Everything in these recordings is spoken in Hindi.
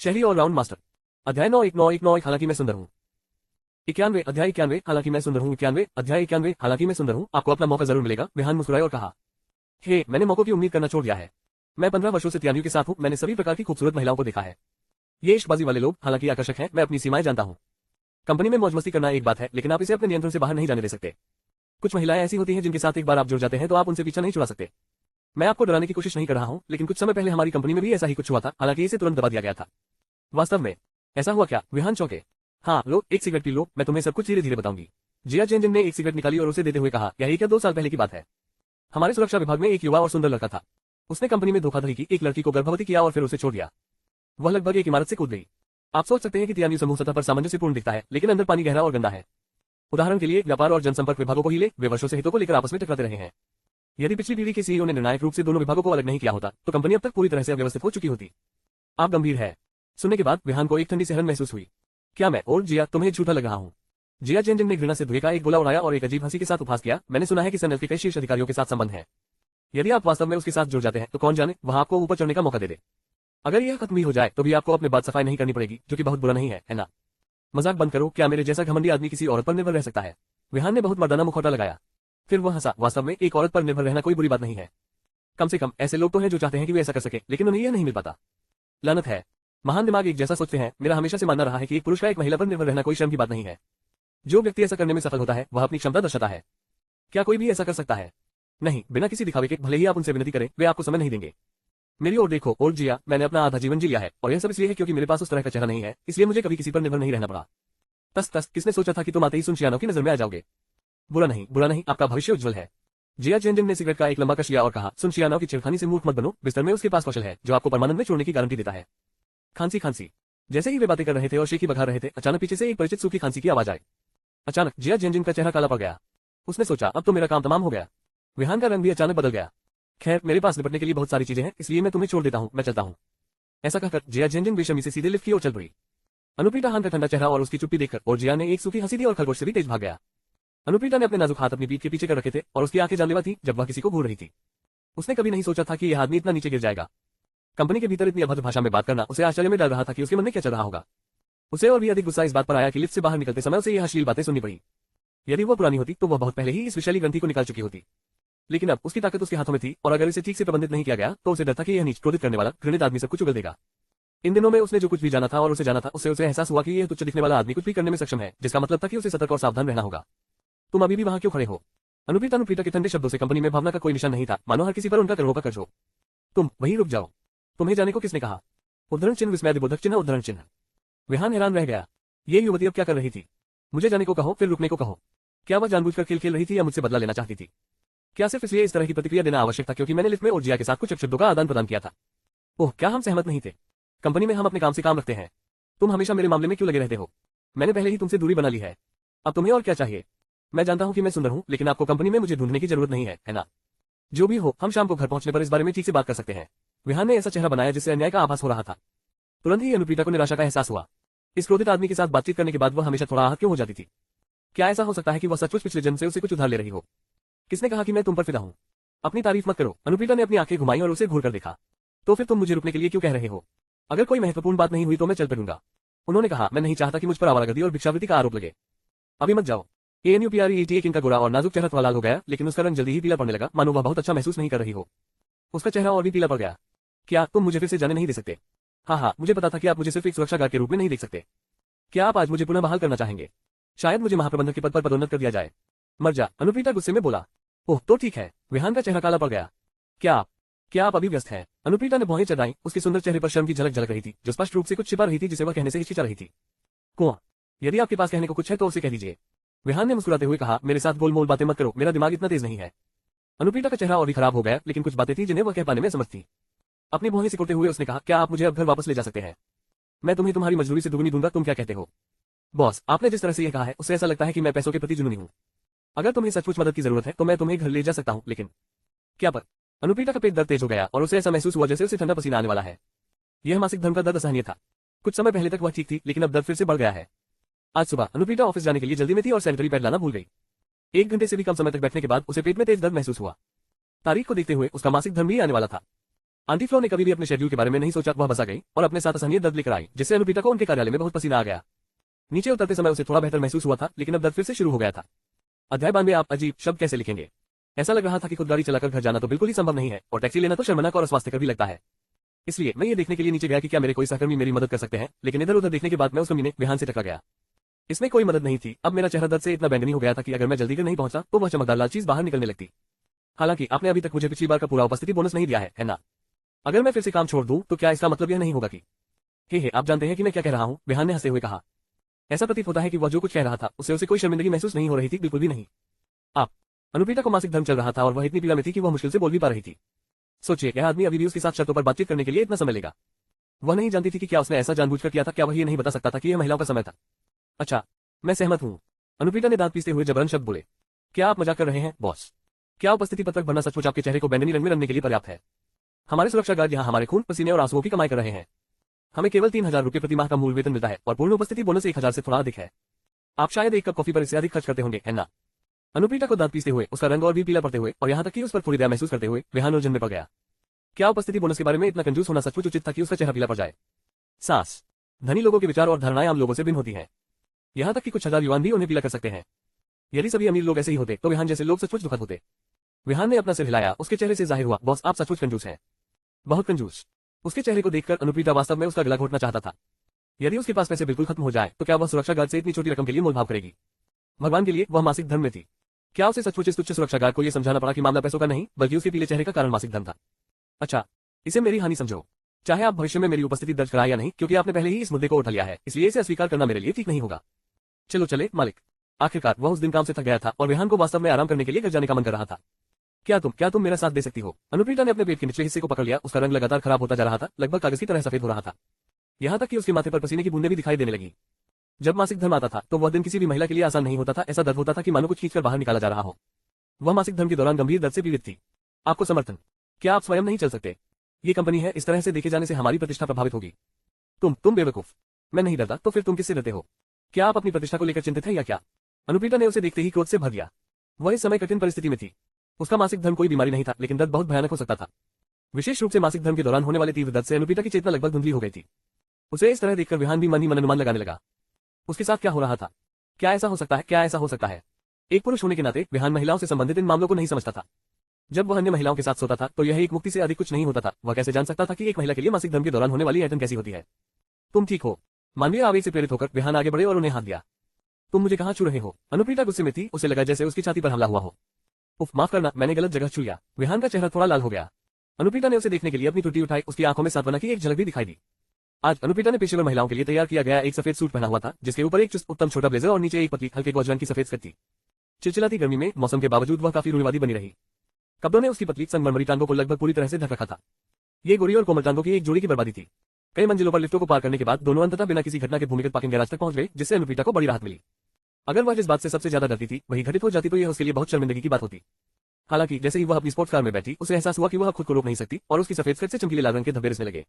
शहरी ऑलराउंड मास्टर। अध्याय 9191 हालांकि मैं सुंदर हूं। 91 अध्याय 91 हालांकि मैं सुंदर हूं। 91 अध्याय 91 हालांकि मैं सुंदर हूं। आपको अपना मौका जरूर मिलेगा। विहान मुस्कुराए और कहा, हे, मैंने मौकों की उम्मीद करना छोड़ दिया है। मैं 15 वर्षों से तियानियों के साथ हूं। मैंने सभी प्रकार की खूबसूरत महिलाओं को देखा है। ये इश्कबाजी वाले लोग हालांकि आकर्षक हैं, मैं अपनी सीमाएं जानता हूं। कंपनी में मौज मस्ती करना एक बात है, लेकिन आप इसे अपने नियंत्रण से बाहर नहीं जाने दे सकते। कुछ महिलाएं ऐसी होती हैं जिनके साथ एक बार आप जुड़ जाते हैं तो आप उनसे पीछा नहीं छुड़ा सकते। मैं आपको डराने की कोशिश नहीं कर रहा हूं, लेकिन कुछ समय पहले हमारी कंपनी में भी ऐसा ही कुछ हुआ था, हालांकि इसे तुरंत दबा दिया गया था। वास्तव में ऐसा हुआ क्या? विहान चौंके। हाँ, लो, एक सिगरेट पी लो, मैं तुम्हें सब कुछ धीरे धीरे बताऊंगी। जिया जेनजिन ने एक सिगरेट निकाली और उसे देते हुए कहा, यही क्या 2 साल पहले की बात है। हमारे सुरक्षा विभाग में एक युवा और सुंदर लड़का था। उसने कंपनी में धोखाधड़ी की, एक लड़की को गर्भवती किया और फिर उसे छोड़ दिया। वह लगभग एक इमारत से कूद गई। आप सोच सकते हैं कि तियानी समूह सतह पर सामंजस्यपूर्ण दिखता है, लेकिन अंदर पानी गहरा और गंदा है। उदाहरण के लिए व्यापार और जनसंपर्क विभागों को ही ले, वे वर्षों से हितों को लेकर आपस में टकराते रहे हैं। यदि पिछली पीढ़ी के सीईओ ने निर्णायक रूप से दोनों विभागों को अलग नहीं किया होता तो कंपनी अब तक पूरी तरह से अव्यवस्थित हो चुकी होती। आप गंभीर है? सुनने के बाद विहान को एक ठंडी सहन महसूस हुई। क्या मैं और जिया तुम्हें झूठा लग रहा हूं? जिया जेनजिन ने घृणा से धुएं का एक गोला उड़ाया और एक अजीब हंसी के साथ उपहास किया। मैंने सुना है कि सनएफ के कई शीर्ष अधिकारियों के साथ संबंध है। यदि आप वास्तव में उसके साथ जुड़ जाते हैं तो कौन जाने वह आपको ऊपर चढ़ने का मौका दे दे। अगर यह खत्म ही हो जाए तो भी आपको अपने बात सफाई नहीं करनी पड़ेगी, जो कि बहुत बुरा नहीं है ना? मजाक बंद करो। क्या मेरे जैसा घमंडी आदमी किसी औरत पर निर्भर रह सकता है? विहान ने बहुत मर्दाना मुखौटा लगाया। फिर वह हंसा। वास्तव में एक औरत पर निर्भर रहना कोई बुरी बात नहीं है। कम से कम ऐसे लोग तो हैं जो चाहते हैं कि वे ऐसा कर सके, लेकिन उन्हें यह नहीं मिल पाता। लानत है, महान दिमाग एक जैसा सोचते हैं। मेरा हमेशा से मानना रहा है कि एक पुरुष का एक महिला पर निर्भर रहना कोई शर्म की बात नहीं है। जो व्यक्ति ऐसा करने में सफल होता है वह अपनी क्षमता दर्शाता है। क्या कोई भी ऐसा कर सकता है? नहीं, बिना किसी दिखावे के। भले ही आप उनसे विनती करें, वे आपको समय नहीं देंगे। मेरी ओर देखो और जिया, मैंने अपना आधा जीवन जी लिया है और यह सब इसलिए है क्योंकि मेरे पास उस तरह का चेहरा नहीं है, इसलिए मुझे कभी किसी पर निर्भर नहीं रहना पड़ा। तस तस, किसने सोचा था कि तुम आते ही सुनशियानो की नजर में आ जाओगे? बुरा नहीं, आपका भविष्य उज्जवल है। जिया जेनजिन ने सिगरेट का एक लंबा कश लिया और कहा, सुनशियानो की छिड़खानी से मूर्ख मत बनो। बिस्तर में उसके पास कौशल है जो आपको परमानेंट में छोड़ने की गारंटी देता है। खांसी। जैसे ही वे बातें कर रहे थे और शेखी बघा रहे थे, अचानक पीछे से एक परिचित सूखी खांसी की आवाज आई। अचानक जिया जेनजिन का चेहरा काला पड़ गया। उसने सोचा, अब तो मेरा काम तमाम हो गया। विहान का रंग भी अचानक बदल गया। खैर, मेरे पास निपटने के लिए बहुत सारी चीजें हैं, इसलिए मैं तुम्हें छोड़ देता हूं, मैं चलता हूं। ऐसा कहकर जिया जेनजिन बेशर्मी से सीधे लिफ्ट की ओर चल पड़ी। अनुप्रीता हान का ठंडा चेहरा और उसकी चुप्पी देखकर और जिया ने एक सूखी हंसी दी और खरगोश से भी तेज भाग गया। अनुप्रीता ने अपने नाजुक हाथ अपनी पीठ के पीछे कर रखे थे और उसकी आंखें जानलेवा थी जब वह किसी को घूर रही थी। उसने कभी नहीं सोचा था कि यह आदमी इतना नीचे गिर जाएगा। कंपनी के भीतर इतनी अभद्र भाषा में बात करना उसे आश्चर्य में डाल रहा था कि उसके मन में क्या चल रहा होगा। उसे और भी अधिक गुस्सा इस बात पर आया कि लिफ्ट से बाहर निकलते समय उसे यह अश्लील बातें सुननी पड़ी। यदि वह पुरानी होती तो वह बहुत पहले ही इस विषैली ग्रंथि को निकाल चुकी होती, लेकिन अब उसकी ताकत उसके हाथों में थी और अगर इसे ठीक से प्रबंधित नहीं किया गया तो उसे डर था कि यह नीच क्रोधित करने वाला घृणित आदमी सब कुछ उगल देगा। इन दिनों में उसने जो कुछ भी जाना था और उसे जाना था, उससे उसे एहसास हुआ कि यह तुच्छ दिखने वाला आदमी कुछ भी करने में सक्षम है, जिसका मतलब था कि उसे सतर्क और सावधान रहना होगा। तुम अभी भी वहां क्यों खड़े हो? अनुप्रीता के ठंडे शब्दों से कंपनी में भावना का कोई निशान नहीं था, मानो हर किसी पर उनका करोड़ों का कर्ज हो। तुम वहीं रुक जाओ। तुम्हें जाने को किसने कहा? उद्धरण चिन्ह विस्मयदिबोधक चिन्ह उद्धरण चिन्ह। विहान हैरान रह गया। ये युवती अब क्या कर रही थी? मुझे जाने को कहो, फिर रुकने को कहो। क्या वह जानबूझकर खेल खेल रही थी या मुझसे बदला लेना चाहती थी? क्या सिर्फ इसलिए इस तरह की प्रतिक्रिया देना आवश्यक था क्योंकि मैंने लिफ्ट में और जिया के साथ कुछ शब्दों का आदान प्रदान किया था? ओह, क्या हम सहमत नहीं थे? कंपनी में हम अपने काम से काम रखते हैं। तुम हमेशा मेरे मामले में क्यों लगे रहते हो? मैंने पहले ही तुमसे दूरी बना ली है। अब तुम्हें और क्या चाहिए? मैं जानता हूं कि मैं सुंदर हूं, लेकिन आपको कंपनी में मुझे ढूंढने की जरूरत नहीं है ना? जो भी हो, हम शाम को घर पहुंचने पर इस बारे में ठीक से बात कर सकते हैं। विहान ने ऐसा चेहरा बनाया जिससे अन्याय का आभास हो रहा था। तुरंत ही अनुप्रीता को निराशा का एहसास हुआ। इस क्रोधित आदमी के साथ बातचीत करने के बाद वह हमेशा थोड़ा आहत क्यों हो जाती थी? क्या ऐसा हो सकता है कि वह सचमुच पिछले जन्म से उसे कुछ उधार ले रही हो? किसने कहा कि मैं तुम पर फिदा हूं? अपनी तारीफ मत करो। अनुप्रीता ने अपनी आंखें घुमाई और उसे घूर कर देखा। तो फिर तुम मुझे रुकने के लिए क्यों कह रहे हो? अगर कोई महत्वपूर्ण बात नहीं हुई तो मैं चल पड़ूंगा। उन्होंने कहा, मैं नहीं चाहता कि मुझ पर आवारागर्दी और भिक्षावृत्ति का आरोप लगे। अभी मत जाओ। ANUPRET किंग का गोरा और नाजुक चेहरा थोड़ा लाल हो गया, लेकिन उसका रंग जल्दी ही पीला पड़ने लगा, मानो वह बहुत अच्छा महसूस नहीं कर रही हो। उसका चेहरा और भी पीला पड़ गया। क्या तुम मुझे फिर से जाने नहीं दे सकते? हाँ, मुझे पता था कि आप मुझे सिर्फ एक सुरक्षा गार्ड के रूप में नहीं देख सकते। क्या आप आज मुझे पुनः बहाल करना चाहेंगे? शायद मुझे महाप्रबंधक के पद पर पदोन्नत कर दिया जाए। मर जा, अनुप्रीता गुस्से में बोला। ओह, तो ठीक है। विहान का चेहरा काला पड़ गया। क्या आप अभी व्यस्त हैं? अनुप्रीता ने भौहें चढ़ाई। उसके सुंदर चेहरे पर शर्म की झलक झलक रही थी, जो स्पष्ट रूप से कुछ छिपा रही थी जिसे वह कहने से हिचकिचा रही थी। कुआं, यदि आपके पास कहने को कुछ है तो उसे कह दीजिए। विहान ने मुस्कुराते हुए कहा, मेरे साथ गोलमोल बातें मत करो, मेरा दिमाग इतना तेज नहीं है। अनुप्रीता का चेहरा और भी खराब हो गया, लेकिन कुछ बातें थी जिन्हें वह कह पाने में समर्थ थी। अपनी भौहें सिकुड़ते हुए उसने कहा, क्या आप मुझे अब घर वापस ले जा सकते हैं? मैं तुम्हें तुम्हारी मजदूरी से दुगनी दूंगा। तुम क्या कहते हो? बॉस, आपने जिस तरह से यह कहा है उससे ऐसा लगता है कि मैं पैसों के प्रति जुनूनी हूं। अगर तुम्हें सचमुच मदद की जरूरत है तो मैं तुम्हें घर ले जा सकता हूं, लेकिन क्या पर? अनुप्रीता का पेट दर्द तेज हो गया और उसे ऐसा महसूस हुआ जैसे उसे ठंडा पसीना आने वाला है। यह मासिक धर्म का दर्द असहनीय था। कुछ समय पहले तक वह ठीक थी, लेकिन अब दर्द फिर से बढ़ गया है। आज सुबह अनुप्रीता ऑफिस जाने के लिए जल्दी में थी और सैनिटरी पैड लाना भूल गई। 1 घंटे से भी कम समय तक बैठने के बाद उसे पेट में तेज दर्द महसूस हुआ। तारीख को देखते हुए उसका मासिक धर्म भी आने वाला था। आंटी फ्लो ने कभी भी अपने शेड्यूल के बारे में नहीं सोचा, वह बसा गई और अपने साथ असहनीय दर्द लेकर आई, जिससे अनुप्रीता को उनके कार्यालय में बहुत पसीना आ गया। नीचे उतरते समय उसे थोड़ा बेहतर महसूस हुआ था, लेकिन अब दर्द फिर से शुरू हो गया था। अध्याय 92 आप अजीब शब्द कैसे लिखेंगे। ऐसा लग रहा था कि खुद गाड़ी चलाकर घर जाना तो बिल्कुल ही संभव नहीं है और टैक्सी लेना तो शर्मनाक और अस्वास्थ्यकर भी लगता है। इसलिए मैं ये देखने के लिए नीचे गया कि क्या मेरे कोई सहकर्मी मेरी मदद कर सकते हैं, लेकिन इधर उधर देखने के बाद मैं उस कमीने विहान से टकरा गया। इसमें कोई मदद नहीं थी। अब मेरा चेहरा दर्द से इतना बैंगनी हो गया था कि अगर मैं जल्दी कर नहीं पहुंचा तो वह चमकदार लाल चीज बाहर निकलने लगती। हालांकि आपने अभी तक मुझे पिछली बार का पूरा उपस्थिति बोनस नहीं दिया है ना? अगर मैं फिर से काम छोड़ दूं तो क्या इसका मतलब यह नहीं होगा कि हे आप जानते हैं कि मैं क्या कह रहा हूं, विहान ने हंसते हुए कहा। ऐसा प्रतीत होता है कि वह जो कुछ कह रहा था उससे उसे कोई शर्मिंदगी महसूस नहीं हो रही थी, बिल्कुल भी नहीं। आप अनुप्रीता को मासिक धर्म चल रहा था और वह इतनी पीड़ा में थी कि वह मुश्किल से बोल भी पा रही थी। सोचिए, यह आदमी अभी भी उसके साथ शर्तों पर बातचीत करने के लिए इतना समय लेगा। वह नहीं जानती थी कि क्या उसने ऐसा जानबूझकर किया था, क्या वह ये नहीं बता सकता था कि यह महिलाओं का समय था। अच्छा, मैं सहमत हूं, अनुप्रीता ने दांत पीसते हुए जबरन शब्द बोले। क्या आप मजाक कर रहे हैं बॉस? क्या उपस्थिति पत्रक भरना सचमुच आपके चेहरे को बैंगनी रंग में रंगने के लिए पर्याप्त है? हमारे सुरक्षा गार्ड यहाँ हमारे खून पसीने और आंसुओं की कमाई कर रहे हैं। हमें केवल 3000 रुपये प्रति माह का मूल वेतन मिलता है और पूर्ण उपस्थिति बोनस 1000 से थोड़ा अधिक है। आप शायद एक कप कॉफी पर इससे अधिक खर्च करते होंगे, है ना? अनुप्रीता को दांत पीसते हुए, उसका रंग और भी पीला पड़ते हुए और यहाँ तक कि उस पर थोड़ी दया महसूस करते हुए विहान उलझन में पड़ गया। क्या उपस्थिति बोनस के बारे में इतना कंजूस होना सचमुच उचित था कि उसका चेहरा पीला पड़ जाए? सांस धनी लोगों के विचार और धारणाएं आम लोगों से भिन्न होती हैं। यहाँ तक कि कुछ हजार युवान भी उन्हें पीला कर सकते हैं। यदि सभी अमीर लोग ऐसे ही होते तो विहान जैसे लोग सचमुच दुखद होते। विहान ने अपना सिर हिलाया, उसके चेहरे से जाहिर हुआ, बॉस आप सचमुच कंजूस हैं, बहुत कंजूस। उसके चेहरे को देखकर अनुप्रीता वास्तव में उसका गला घोटना चाहता था। यदि उसके पास पैसे बिल्कुल खत्म हो जाए तो क्या वह सुरक्षा गार्ड से इतनी छोटी रकम के लिए मोलभाव करेगी? भगवान के लिए, वह मासिक धर्म में थी। क्या उसे सचमुच इस तुच्छ सुरक्षा गार्ड को यह समझाना पड़ा कि मामला पैसों का नहीं बल्कि उसके पीले चेहरे का कारण मासिक धर्म था? अच्छा, इसे मेरी हानि समझो, चाहे आप भविष्य में मेरी उपस्थिति दर्ज कराएं या नहीं, क्योंकि आपने पहले ही इस मुद्दे को उठा लिया है, इसलिए इसे अस्वीकार करना मेरे लिए ठीक नहीं होगा। चलो चले मालिक। आखिरकार वह उस दिन काम से थक गया था और विहान को वास्तव में आराम करने के लिए घर जाने का मन कर रहा था। क्या तुम मेरा साथ दे सकती हो? अनुप्रीता ने अपने पेट के निचले हिस्से को पकड़ लिया, उसका रंग लगातार खराब होता जा रहा था, लगभग कागज की तरह सफेद हो रहा था। यहाँ तक कि उसके माथे पर पसीने की बूंदें भी दिखाई देने लगी। जब मासिक धर्म आता था तो वह दिन किसी भी महिला के लिए आसान नहीं होता था। ऐसा दर्द होता था कि मानो कुछ खींचकर बाहर निकाला जा रहा हो। वह मासिक धर्म के दौरान गंभीर दर्द से पीड़ित थी। आपको समर्थन? क्या आप स्वयं नहीं चल सकते? ये कंपनी है, इस तरह से देखे जाने से हमारी प्रतिष्ठा प्रभावित होगी। तुम बेवकूफ। मैं नहीं डरता तो फिर तुम किससे डरते हो? क्या आप अपनी प्रतिष्ठा को लेकर चिंतित है या क्या? अनुप्रीता ने उसे देखते ही क्रोध से भर दिया। वह इस समय कठिन परिस्थिति में थी। उसका मासिक धर्म कोई बीमारी नहीं था, लेकिन दर्द बहुत भयानक हो सकता था। विशेष रूप से मासिक धर्म के दौरान होने वाले तीव्र दर्द से अनुप्रीता की चेतना लगभग धुंधली हो गई थी। उसे इस तरह देखकर विहान भी मन ही मन अनुमान लगाने लगा। उसके साथ क्या हो रहा था? क्या ऐसा हो सकता है? क्या ऐसा हो सकता है? एक पुरुष होने के नाते विहान महिलाओं से संबंधित इन मामलों को नहीं समझता था। जब वह अन्य महिलाओं के साथ सोता था तो यह एक मुक्ति से अधिक कुछ नहीं होता था। वह कैसे जान सकता था कि एक महिला के लिए मासिक धर्म के दौरान होने वाली ऐंठन कैसी होती है? तुम ठीक हो? मानवीय आवेग से प्रेरित होकर विहान आगे बढ़े और उन्हें हाथ दिया। तुम मुझे कहाँ छू रहे हो? अनुप्रीता गुस्से में थी, उसे लगा जैसे उसकी छाती पर हमला हुआ हो। उफ, माफ करना, मैंने गलत जगह छू लिया। विहान का चेहरा थोड़ा लाल हो गया। अनुप्रीता ने उसे देखने के लिए अपनी टुटी उठाई, उसकी आंखों में सांत्वना की एक झलक भी दिखाई दी। आज अनुप्रीता ने पेशेवर महिलाओं के लिए तैयार किया गया एक सफेद सूट पहना हुआ था, जिसके ऊपर एक चुस्त उत्तम छोटा ब्लेजर और नीचे एक पतली हल्के गौज रंग की सफेद स्कर्ट थी। चिलचिलाती गर्मी में मौसम के बावजूद वह काफी रूढ़िवादी बनी रही। कपड़ों ने उसकी पतली संगमरमरी टांगों को लगभग पूरी तरह से ढक रखा था। ये गोरी और कोमल टांगों की एक जोड़ी की बर्बादी थी। कई मंजिलों पर लिफ्टों को पार करने के बाद दोनों अंततः बिना किसी घटना के भूमिगत पार्किंग गैराज तक पहुंच गए, जिससे अनुप्रीता को बड़ी राहत मिली। अगर वह जिस बात से सबसे ज्यादा डरती थी वही घटित हो जाती तो यह उसके लिए बहुत शर्मिंदगी की बात होती। हालांकि जैसे ही वह अपनी स्पोर्ट्स कार में बैठी, उसे एहसास हुआ कि वह खुद को रोक नहीं सकती और उसकी सफेद स्कर्ट से चमकीले लाल रंग के धब्बे रिसने लगे।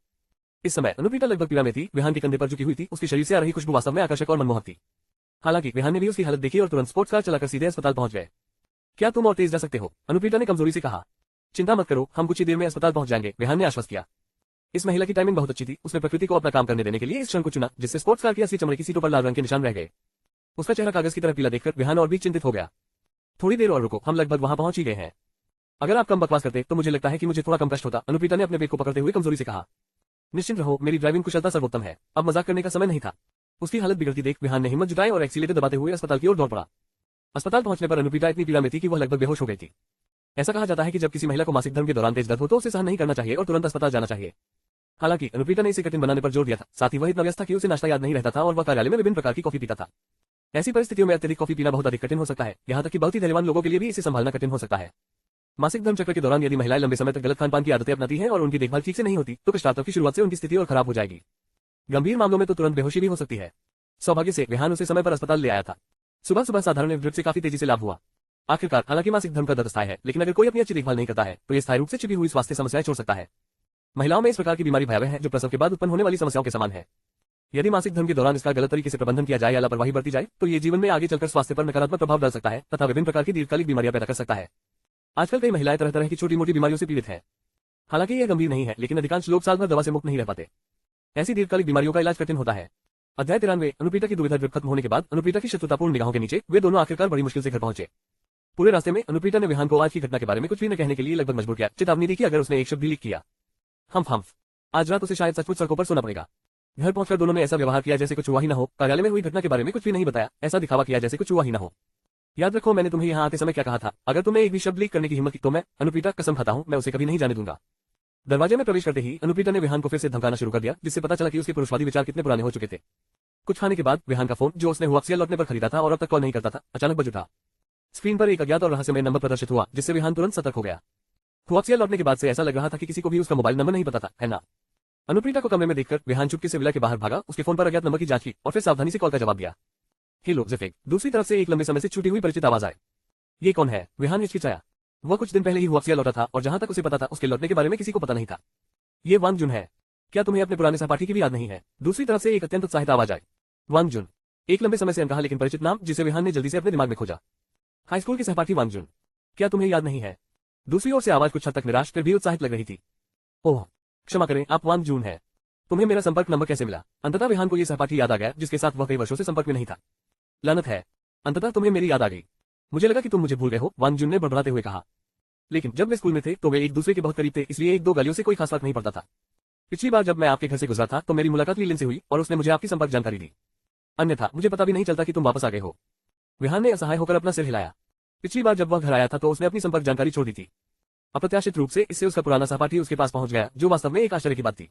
इस समय अनुप्रीता लगभग पीड़ा में थी, विहान के कंधे पर झुकी हुई थी, उसके शरीर से आ रही खुशबू वास्तव में आकर्षक और मनमोहक थी। हालांकि विहान ने भी उसकी हालत देखी और तुरंत स्पोर्ट्स कार चलाकर सीधे अस्पताल पहुंच गए। क्या तुम और तेज जा सकते हो? अनुप्रीता ने कमजोरी से कहा। चिंता मत करो, हम कुछ ही देर में अस्पताल पहुंच जाएंगे, विहान ने आश्वस्त किया। इस महिला की टाइमिंग बहुत अच्छी थी। उसने प्रकृति को अपना काम करने देने के लिए इस क्षण को चुना जिससे स्पोर्ट्स कार की असली चमड़े की सीटों पर लाल रंग के निशान रह गए। उसका चेहरा कागज की तरह पीला देखकर विहान और भी चिंतित हो गया। थोड़ी देर और रुको, हम लगभग वहां पहुंच ही गए हैं। अगर आप कम बकवास करते तो मुझे लगता है कि मुझे थोड़ा कम कष्ट होता, अनुप्रीता ने अपने पेट को पकड़ते हुए कमजोरी से कहा। निश्चिंत रहो, मेरी ड्राइविंग कुशलता सर्वोत्तम है, अब मजाक करने का समय नहीं था। उसकी हालत बिगड़ती देख विहान ने हिम्मत जुटाई और एक्सीलेटर दबाते हुए अस्पताल की ओर दौड़ पड़ा। अस्पताल पहुंचने पर अनुप्रीता इतनी पीड़ा में थी कि वह लगभग बेहोश हो गई थी। ऐसा कहा जाता है कि जब किसी महिला को मासिक धर्म के दौरान तेज दर्द हो तो उसे सहन नहीं करना चाहिए और तुरंत अस्पताल जाना चाहिए। हालांकि अनुप्रीता ने इसे कठिन बनाने पर जोर दिया था। साथ ही वह इतना व्यस्त था कि उसे नाश्ता याद नहीं रहता था और वह कार्यालय में विभिन्न प्रकार की कॉफी पीता था। ऐसी परिस्थितियों में अत्यधिक कॉफी पीना बहुत अधिक कठिन हो सकता है, यहाँ तक कि बहुत ही धैर्यवान लोगों के लिए भी इसे संभालना कठिन हो सकता है। मासिक धर्म चक्र के दौरान यदि महिलाएं लंबे समय तक गलत खान पान की आदतें अपनाती हैं और उनकी देखभाल ठीक से नहीं होती तो कष्टार्तों की शुरुआत से उनकी स्थिति और खराब हो जाएगी। गंभीर मामलों में तो तुरंत बेहोशी भी हो सकती है। सौभाग्य से विहान उसे समय पर अस्पताल ले आया था। सुबह सुबह साधारण ड्रिप से काफी तेजी से लाभ हुआ। आखिरकार हालांकि मासिक धर्म का दर्द स्थायी है, लेकिन अगर कोई अपनी अच्छी देखभाल नहीं करता है तो यह स्थायी रूप से छिपी हुई स्वास्थ्य समस्याएं छोड़ सकता है। महिलाओं में इस प्रकार की बीमारी भयावह है जो प्रसव के बाद उत्पन्न होने वाली समस्याओं के समान है। यदि मासिक धर्म के दौरान इसका गलत तरीके से प्रबंधन किया जाए या लापरवाही बरती जाए तो ये जीवन में आगे चलकर स्वास्थ्य पर नकारात्मक प्रभाव डाल सकता है तथा विभिन्न प्रकार की दीर्घकालिक बीमारियां पैदा कर सकता है। आजकल कई महिलाएं तरह तरह की छोटी मोटी बीमारियों से पीड़ित हैं। हालांकि यह गंभीर नहीं है, लेकिन अधिकांश लोग साल भर दवा से मुक्त नहीं रह पाते। ऐसी दीर्घकालिक बीमारियों का इलाज कठिन होता है। अध्याय 93। अनुप्रीता की दुविधा ट्रिप खत्म होने के बाद अनुप्रीता की शत्रुतापूर्ण निगाहों के नीचे वे दोनों आखिरकार बड़ी मुश्किल से घर पहुंचे। पूरे रास्ते में अनुप्रीता ने विहान को आज की घटना के बारे में कुछ भी न कहने के लिए लगभग मजबूर किया, चेतावनी दी कि अगर उसने एक शब्द भी लीक किया, हम्फ, आज रात उसे शायद सचमुच सड़कों पर सोना पड़ेगा। घर पहुंचकर दोनों ने ऐसा व्यवहार किया जैसे कुछ हुआ ही न हो, कार्यालय में हुई घटना के बारे में कुछ भी नहीं बताया, ऐसा दिखावा किया जैसे कुछ हुआ ही न हो। याद रखो, मैंने तुम्हें यहाँ आते समय क्या कहा था, अगर तुमने एक भी शब्द लीक करने की हिम्मत की तो मैं, अनुप्रीता, कसम खाता हूं, मैं उसे कभी नहीं जाने दूंगा। दरवाजे में प्रवेश करते ही अनुप्रीता ने विहान को फिर से धमकाना शुरू कर दिया, जिससे पता चला कि उसके पुरुषवादी विचार कितने पुराने हो चुके थे। कुछ खाने के बाद विहान का फोन, जो उसने हुआक्सिया लौटने पर खरीदा था और अब तक कॉल नहीं करता था, अचानक बज उठा। स्क्रीन पर एक अज्ञात और रहस्यमय नंबर प्रदर्शित हुआ, जिससे विहान तुरंत सतर्क हो गया। हुआक्सिया लौटने के बाद से ऐसा लग रहा था कि किसी को भी उसका मोबाइल नंबर नहीं पता था, है ना। अनुप्रीता को कमरे में देखकर विहान चुपके से विला के बाहर भागा, उसके फोन पर अज्ञात नंबर की जांच की और फिर सावधानी से कॉल का जवाब दिया। हेलो ज़ेफेक। दूसरी तरफ से एक लंबे समय से छूटी हुई परिचित आवाज आई। ये कौन है? विहान हिचकिचाया। वह कुछ दिन पहले ही हुआक्सिया लौटा था और जहां तक उसे पता था उसके लौटने के बारे में किसी को पता नहीं था। ये वांग जुन है। क्या तुम्हें अपने पुराने सहपाठी की भी याद नहीं है? दूसरी तरफ से एक अत्यंत उत्साहित आवाज आई। वांग जुन, एक लंबे समय से अनकहा लेकिन परिचित नाम, जिसे विहान ने जल्दी से अपने दिमाग में खोजा। हाई स्कूल के सहपाठी वांग जुन, क्या तुम्हें याद नहीं है? दूसरी ओर से आवाज कुछ हद तक निराश फिर भी उत्साहित लग रही थी। ओह, क्षमा करें, आप वांग जुन हैं। तुम्हें मेरा संपर्क नंबर कैसे मिला? अंततः विहान को यह सहपाठी याद आ गया जिसके साथ वह कई वर्षों से संपर्क में नहीं था। लानत है, अंततः तुम्हें मेरी याद आ गई। मुझे लगा कि तुम मुझे भूल गए हो, वांग जुन ने बड़बड़ाते हुए कहा। लेकिन जब वे स्कूल में थे तो वे एक दूसरे के बहुत करीब थे, इसलिए एक दो गालियों से कोई खास फर्क नहीं पड़ता था। पिछली बार जब मैं आपके घर से गुजरा था तो मेरी मुलाकात लीलिन से हुई और उसने मुझे आपकी संपर्क जानकारी दी। अन्यथा मुझे पता भी नहीं चलता कि तुम वापस आ गए हो। विहान ने असहाय होकर अपना सिर हिलाया। पिछली बार जब वह घर आया था तो उसने अपनी संपर्क जानकारी छोड़ दी थी। अप्रत्याशित रूप से इससे उसका पुराना सहपाठी उसके पास पहुंच गया, जो वास्तव में एक आश्चर्य की बात थी।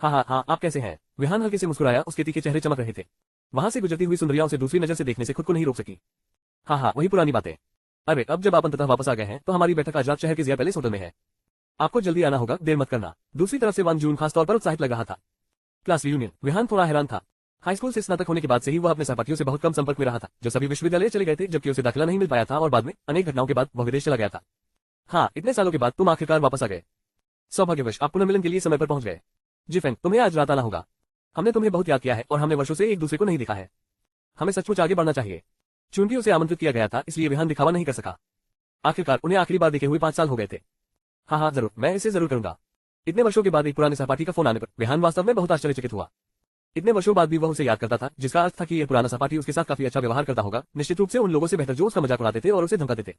हाँ, आप कैसे हैं? विहान हल्के से मुस्कुराया, उसके तीखे चेहरे चमक रहे थे। वहां से गुजरती हुई सुंदरियां उसे दूसरी नजर से देखने से खुद को नहीं रोक सकी। हाँ, वही पुरानी बातें। अरे, अब जब आप अंततः वापस आ गए हैं तो हमारी बैठक आज रात शहर के जिया पैलेस होटल में है। आपको जल्दी आना होगा, देर मत करना। दूसरी तरफ से वांग जून खासतौर पर उत्साहित लग रहा था। Class reunion. विहान थोड़ा हैरान था। हाई स्कूल से स्नातक होने के बाद से ही वह अपने सहपाठियों से बहुत कम संपर्क में रहा था, जो सभी विश्वविद्यालय चले गए थे, जबकि उसे दाखिला नहीं मिल पाया था और बाद में अनेक घटनाओं के बाद वह विदेश चला गया था। हाँ, इतने सालों के बाद तुम आखिरकार वापस आ गए। सौभाग्यवश आप पुनर्मिलन के लिए समय पर पहुंच गए। जिफेंग, तुम्हें आज रात आना होगा। हमने तुम्हें बहुत याद किया है और हमने वर्षों से एक दूसरे को नहीं देखा है। हमें सचमुच आगे बढ़ना चाहिए। चूंकि उसे आमंत्रित किया गया था इसलिए विहान दिखावा नहीं कर सका। आखिरकार उन्हें आखिरी बार देखे हुए 5 साल हो गए थे। हाँ, जरूर, मैं इसे जरूर करूंगा। इतने वर्षों के बाद एक पुराने सहपाठी का फोन आने पर विहान वास्तव में बहुत आश्चर्यचकित हुआ। इतने वर्षों बाद भी वह उसे याद करता था, जिसका अर्थ था कि यह पुराना सहपाठी उसके साथ काफी अच्छा व्यवहार करता होगा, निश्चित रूप से उन लोगों से बेहतर जो उसका मजाक उड़ाते थे और उसे धमकाते थे।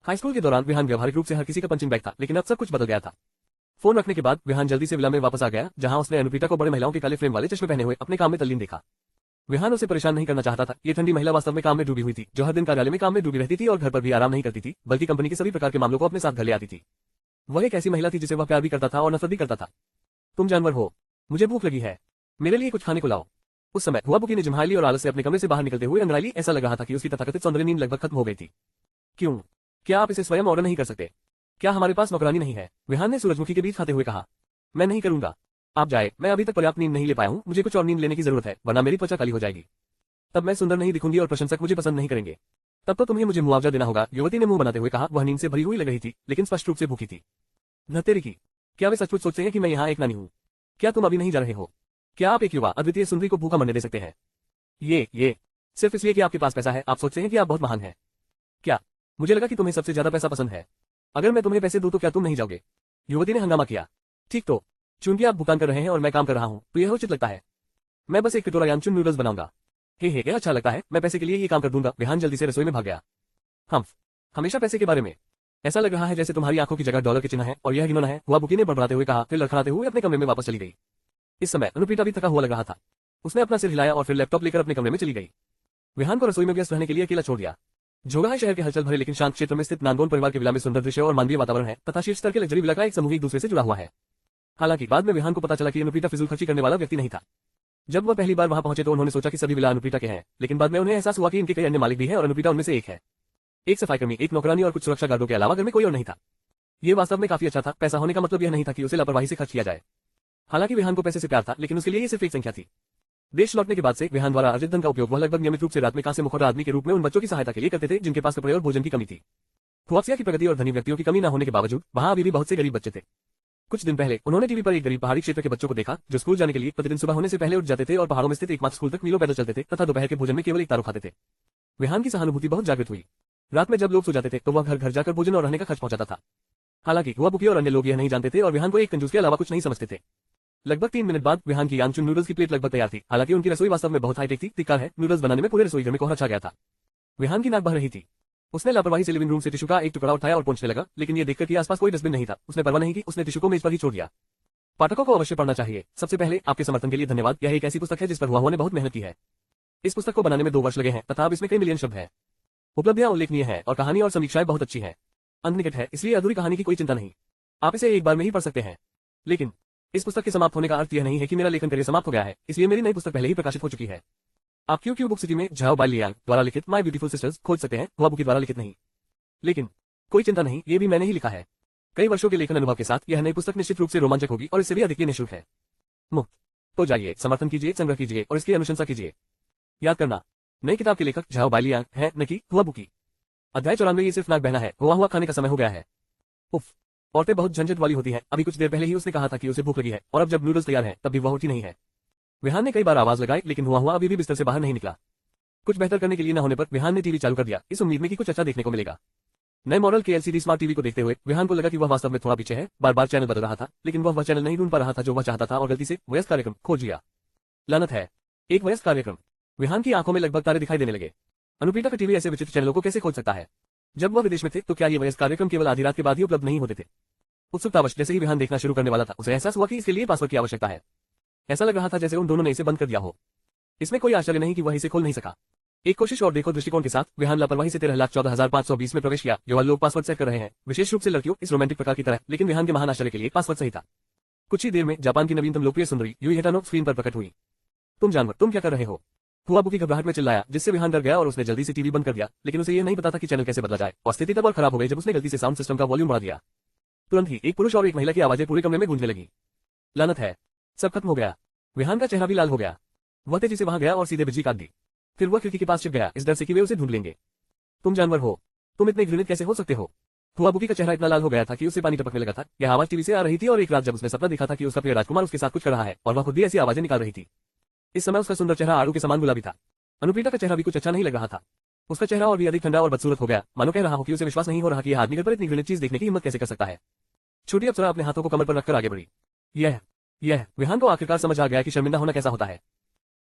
हाई स्कूल के दौरान विहान व्यावहारिक रूप से हर किसी का पंचिंग बैग था, लेकिन अब सब कुछ बदल गया था। फोन रखने के बाद विहान जल्दी से विला में वापस आ गया, जहां उसने अनुप्रीता को बड़े महिलाओं के काले फ्रेम वाले चश्मे पहने हुए अपने काम में तल्लीन देखा। विहान उसे परेशान नहीं करना चाहता था। ये ठंडी महिला वास्तव में काम में डूबी हुई थी, जो हर दिन कार्यालय में काम में डूबी रहती थी और घर पर भी आराम नहीं करती थी, बल्कि कंपनी के सभी प्रकार के मामलों को अपने साथ घर ले आती थी। वह एक ऐसी महिला थी जिसे वह प्यार भी करता था और नफरत भी करता था। तुम जानवर हो, मुझे भूख लगी है, मेरे लिए कुछ खाने को लाओ। उस समय हुआबुकी ने जिम्हाई ली और आलस से अपने कमरे से बाहर निकलते हुए अंगड़ाई ली। ऐसा लग रहा था कि उसकी तथाकथित सौंदर्य नींद लगभग खत्म हो गई थी। क्यों? क्या आप इसे स्वयं ऑर्डर नहीं कर सकते? क्या हमारे पास नौकरानी नहीं है? विहान ने सूरजमुखी के बीच खाते हुए कहा। मैं नहीं करूंगा, आप जाए, मैं अभी तक पर्याप्त नींद नहीं ले पाया हूं, मुझे कुछ और नींद लेने की जरूरत है, वरना मेरी त्वचा काली हो जाएगी। तब मैं सुंदर नहीं दिखूंगी और प्रशंसक मुझे पसंद नहीं करेंगे। तब तो तुम्हें मुझे मुआवजा देना होगा, युवती ने मुंह बनाते हुए कहा। वह नींद से भरी हुई लग रही थी, लेकिन स्पष्ट रूप से भूखी थी। नतेरी की, क्या वे सचमुच सोचते हैं कि मैं यहाँ एक नानी हूँ? क्या तुम अभी नहीं जा रहे हो? क्या आप एक युवा अद्वितीय सुंदरी को भूखा मरने दे सकते हैं? ये सिर्फ इसलिए कि आपके पास पैसा है, आप सोचते हैं कि आप बहुत महान हैं। क्या? मुझे लगा कि तुम्हें सबसे ज्यादा पैसा पसंद है। अगर मैं तुम्हें पैसे दूं तो क्या तुम नहीं जाओगे? युवती ने हंगामा किया। ठीक तो, चूंकि आप भुगतान कर रहे हैं और मैं काम कर रहा हूं, तो यह उचित लगता है। मैं बस एक कटोरा यामचून नूडल्स बनाऊंगा। हे, अच्छा लगता है, मैं पैसे के लिए ये काम कर दूंगा। विहान जल्दी से रसोई में भाग गया। हमेशा पैसे के बारे में। ऐसा लग रहा है जैसे तुम्हारी आंखों की जगह डॉलर के चिन्ह है और यह घिनौना है, हुआबुकी ने बड़बड़ाते हुए कहा, फिर लड़खड़ाते हुए अपने कमरे में वापस चली गई। इस समय अनुप्रीता भी थका हुआ लग रहा था। उसने अपना सिर हिलाया और फिर लैपटॉप लेकर अपने कमरे में चली गई। विहान को रसोई में व्यस्त रहने के लिए अकेला छोड़ दिया। जोगाहाई शहर के हलचल भरे लेकिन शांत क्षेत्र में स्थित नानगोन परिवार के विला में सुंदर दृश्य और मानवीय वातावरण है तथा शीर्ष स्तर के लग्जरी विला का एक समूह एक दूसरे से जुड़ा हुआ है। हालांकि बाद में विहान को पता चला कि अनुप्रीता फिजूल खर्ची करने वाला व्यक्ति नहीं था। जब वह पहली बार वहां पहुंचे तो उन्होंने सोचा कि सभी विला अनुप्रीता के हैं, लेकिन बाद में उन्हें एहसास हुआ कि इनके कई अन्य मालिक भी हैं और अनुप्रीता उनमें से एक है। एक सफाईकर्मी, एक नौकरानी और कुछ सुरक्षा गार्डों के अलावा घर में कोई और नहीं था। ये वास्तव में काफी अच्छा था। पैसा होने का मतलब यह नहीं था कि उसे लापरवाही से खर्च किया जाए। हालांकि विहान को पैसे से प्यार था, लेकिन उसके लिए ये सिर्फ एक संख्या थी। देश लौटने के बाद से विहान द्वारा अर्जित धन का उपयोग वह लगभग नियमित रूप से रात में कांस्य मुखौटा आदमी के रूप में उन बच्चों की सहायता के लिए करते थे जिनके पास कपड़े और भोजन की कमी थी। हुआक्सिया की प्रगति और धनी व्यक्तियों की कमी न होने के बावजूद वहां अभी भी बहुत से गरीब बच्चे थे। कुछ दिन पहले उन्होंने टीवी पर एक गरीब पहाड़ी क्षेत्र के बच्चों को देखा जो स्कूल जाने के लिए प्रतिदिन सुबह होने से पहले उठ जाते थे और पहाड़ों में स्थित एकमात्र स्कूल तक मीलों पैदल चलते थे तथा दोपहर के भोजन में केवल एक तारो खाते थे। विहान की सहानुभूति बहुत जागृत हुई। रात में जब लोग सो जाते थे तो वह घर घर जाकर भोजन और रहने का खर्च पहुंचाता था। हालांकि हुआबुकी और अन्य लोग यह नहीं जानते थे और विहान को एक कंजूस के अलावा कुछ नहीं समझते थे। लगभग 3 मिनट बाद विहान की यांगचुन नूडल्स की प्लेट लगभग तैयार थी। हालांकि उनकी रसोई वास्तव में बहुत हाईटेक थी। तिक्कार है, नूडल्स बनाने में पूरे रसोई घर में कोहरा छा गया था। विहान की नाक बह रही थी। उसने लापरवाही से लिविंग रूम से टिश्यू का एक टुकड़ा उठाया और पोंछने लगा, लेकिन ये देखकर कि आसपास कोई डस्टबिन नहीं था, उसने परवाह नहीं की। उसने टिश्यू को मेज पर ही छोड़ दिया। पाठकों को अवश्य पढ़ना चाहिए। सबसे पहले आपके समर्थन के लिए धन्यवाद। यह एक ऐसी पुस्तक है जिस पर हुआ ने बहुत मेहनत की है। इस पुस्तक को बनाने में 2 वर्ष लगे हैं तथा अब इसमें कई मिलियन शब्द हैं। उपलब्धियां उल्लेखनीय है और कहानी और समीक्षाएं बहुत अच्छी है। अंत निकट है, इसलिए अधूरी कहानी की कोई चिंता नहीं। आप इसे एक बार में ही पढ़ सकते हैं। लेकिन इस पुस्तक के समाप्त होने का अर्थ यह नहीं है कि मेरा लेखन कार्य समाप्त हो गया है, इसलिए मेरी नई पुस्तक पहले ही प्रकाशित हो चुकी है। आप क्यू बुक सिटी में झाओ बाई लियांग द्वारा लिखित माय ब्यूटीफुल सिस्टर्स खोज सकते हैं, हुआबुकी द्वारा लिखित नहीं। लेकिन कोई चिंता नहीं, ये भी मैंने ही लिखा है। कई वर्षों के लेखन अनुभव के साथ यह नई पुस्तक निश्चित रूप से रोमांचक होगी और इससे भी अधिक निःशुल्क है, मुफ्त। तो जाइए, समर्थन कीजिए, संग्रह कीजिए और इसकी अनुशंसा कीजिए। याद करना, नई किताब के लेखक झाओ बाई लियांग है, न कि हुआबुकी। अध्याय 94। ये सिर्फ नाक बहना है, हुआ खाने का समय हो गया है। उफ, औरतें बहुत झंझट वाली होती हैं। अभी कुछ देर पहले ही उसने कहा था कि उसे भूख लगी है और अब जब नूडल्स तैयार हैं तब भी वह उठी नहीं है। विहान ने कई बार आवाज लगाई, लेकिन हुआ अभी भी बिस्तर से बाहर नहीं निकला। कुछ बेहतर करने के लिए न होने पर विहान ने टीवी चालू कर दिया, इस उम्मीद में कि कुछ अच्छा देखने को मिलेगा। नए मॉडल के एलसीडी स्मार्ट टीवी को देखते हुए विहान को लगा कि वह वास्तव में थोड़ा पीछे है। बार बार चैनल बदल रहा था, लेकिन वह चैनल नहीं ढूंढ पा रहा था जो वह चाहता था और गलती से वयस्क कार्यक्रम खोज लिया। लानत है, एक वयस्क कार्यक्रम। विहान की आंखों में लगभग तारे दिखाई देने लगे। अनुपीटा का टीवी ऐसे विचित्र चैनलों को कैसे खोज सकता है? जब वह विदेश में थे तो क्या ये वयस्क कार्यक्रम केवल आधी रात के बाद ही उपलब्ध नहीं होते थे? उत्सुकतावश जैसे ही विहान देखना शुरू करने वाला था, उसे एहसास हुआ कि इसके लिए पासवर्ड की आवश्यकता है। ऐसा लग रहा था जैसे उन दोनों ने इसे बंद कर दिया हो। इसमें कोई आश्चर्य नहीं कि वह इसे खोल नहीं सका। एक कोशिश और देखो दृष्टिकोण के साथ विहान लापरवाही से 13,14,520 में प्रवेश किया। जो लोग पासवर्ड सेट कर रहे हैं, विशेष रूप से लड़कियों, इस रोमांटिक प्रकार की तरह, लेकिन विहान के महान आश्चर्य के लिए पासवर्ड सही था। कुछ ही देर में जापान की नवीनतम लोकप्रिय सुंदरी यूई हिटानो स्क्रीन पर प्रकट हुई। तुम जानवर, तुम क्या कर रहे हो? हुआबुकी घबराहट में चिल्लाया, जिससे विहान डर गया और उसने जल्दी से टीवी बंद कर दिया। लेकिन उसे यह नहीं पता था कि चैनल कैसे बदला जाए और स्थिति तब और खराब हो गई जब उसने गलती से साउंड सिस्टम का वॉल्यूम बढ़ा दिया। तुरंत ही एक पुरुष और एक महिला की आवाजें पूरे कमरे में गूंजने लगी। लानत है, सब खत्म हो गया। विहान का चेहरा भी लाल हो गया। वह तेजी से वहां गया और सीधे बिजली काट दी। फिर वह खिड़की के पास छिप गया, इस डर से कि वे उसे ढूंढ लेंगे। तुम जानवर हो, तुम इतने घृणित कैसे हो सकते हो? हुआबुकी का चेहरा इतना लाल हो गया था कि उसे पानी टपकने लगा था। यह आवाज टीवी से आ रही थी और एक रात जब उसने सपना देखा था कि उसका प्रिय राजकुमार उसके साथ कुछ कर रहा है और वह खुद भी ऐसी आवाजें निकाल रही थी। इस समय उसका सुंदर चेहरा आड़ू के समान गुलाबी था। अनुप्रीता का चेहरा भी कुछ अच्छा नहीं लग रहा था। उसका चेहरा और भी अधिक ठंडा और बदसूरत हो गया, मानो कह रहा हो कि उसे विश्वास नहीं हो रहा कि यह आदमी घर पर इतनी घृणित चीज देखने की हिम्मत कैसे कर सकता है। छोटी अप्सरा अपने हाथों को कमर पर रखकर आगे बढ़ी। यह विहान को आखिरकार समझ आ गया कि शर्मिंदा होना कैसा होता है।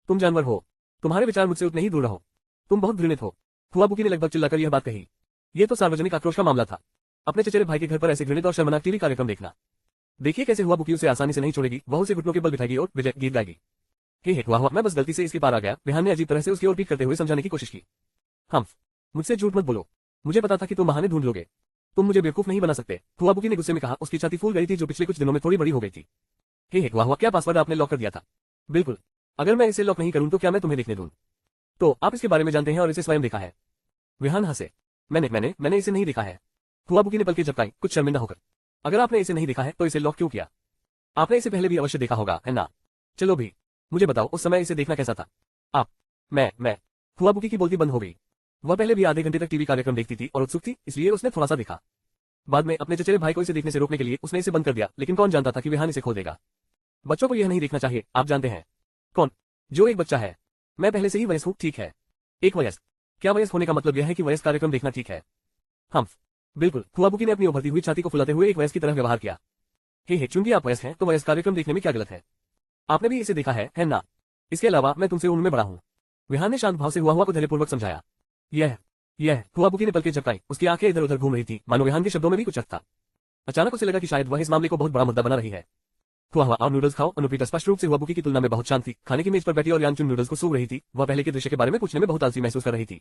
तुम जानवर हो, तुम्हारे विचार मुझसे उतने ही दूर रहो। तुम बहुत घृणित हो। हुआबुकी ने लगभग चिल्लाकर यह बात कही। यह तो सार्वजनिक आक्रोश का मामला था। अपने चचेरे भाई के घर पर ऐसे घृणित और शर्मनाक टीवी कार्यक्रम देखना। देखिए कैसे हुआबुकी उसे आसानी से नहीं छोड़ेगी। वह उसे घुटनों के बल बिठाएगी और विजय गीत गाएगी। हे हुआ, मैं बस गलती से इसके पार आ गया। विहान ने अजीब तरह से उसकी ओर पीठ करते हुए समझाने की कोशिश की। मुझसे झूठ मत बोलो। मुझे पता था कि तुम बहाने ढूंढ लोगे। तुम मुझे बेवकूफ नहीं बना सकते। हुआबुकी ने गुस्से में कहा। उसकी छाती फूल गई थी जो पिछले कुछ दिनों में थोड़ी बड़ी हो गई थी। हे हुआ, क्या पासवर्ड आपने लॉक कर दिया था? बिल्कुल। अगर मैं इसे लॉक नहीं करूं तो क्या मैं तुम्हें देखने दूं? तो आप इसके बारे में जानते हैं और इसे स्वयं देखा है? विहान हंसे। मैंने इसे नहीं देखा है। हुआबुकी ने पलकें झपकाई, कुछ शर्मिंदा होकर। अगर आपने इसे नहीं देखा है तो इसे लॉक क्यों किया? आपने इसे पहले भी अवश्य देखा होगा, है ना? चलो भी, मुझे बताओ उस समय इसे देखना कैसा था? आप, मैं। हुआबुकी की बोलती बंद हो गई। वह पहले भी आधे घंटे तक टीवी कार्यक्रम देखती थी और उत्सुक थी, इसलिए उसने थोड़ा सा देखा। बाद में अपने चचेरे भाई को इसे देखने से रोकने के लिए उसने इसे बंद कर दिया, लेकिन कौन जानता था कि विहान इसे खोल देगा। बच्चों को यह नहीं देखना चाहिए, आप जानते हैं। कौन? जो एक बच्चा है। मैं पहले से ही वयस्क हूं, ठीक है। एक वयस्क? क्या वयस्क होने का मतलब यह है कि वयस्क कार्यक्रम देखना ठीक है? बिल्कुल। हुआबुकी ने अपनी उभरती हुई छाती को फुलाते हुए एक वयस्क की तरह व्यवहार किया। हे चूंकि आप वयस्क हैं तो वयस्क कार्यक्रम देखने में क्या गलत है? आपने भी इसे देखा है ना? इसके अलावा मैं तुमसे उम्र में बड़ा हूं। विहान ने शांत भाव से हुआ को धैर्यपूर्वक समझाया। यह हुआबुकी ने पलकें झपकाई। उसकी आंखें इधर उधर घूम रही थी, मानो विहान के शब्दों में भी कुछ अर्थ था। अचानक उसे लगा कि शायद वह इस मामले को बहुत बड़ा मुद्दा बना रही है। हुआ और नूडल्स खाओ। अनुप्रीता स्पष्ट रूप से हुआबुकी की तुलना में बहुत शांत थी। खाने की मेज पर बैठी और यांगचुन नूडल्स को सूंघ रही थी। वह पहले के दृश्य के बारे में पूछने में बहुत आलसी महसूस कर रही थी।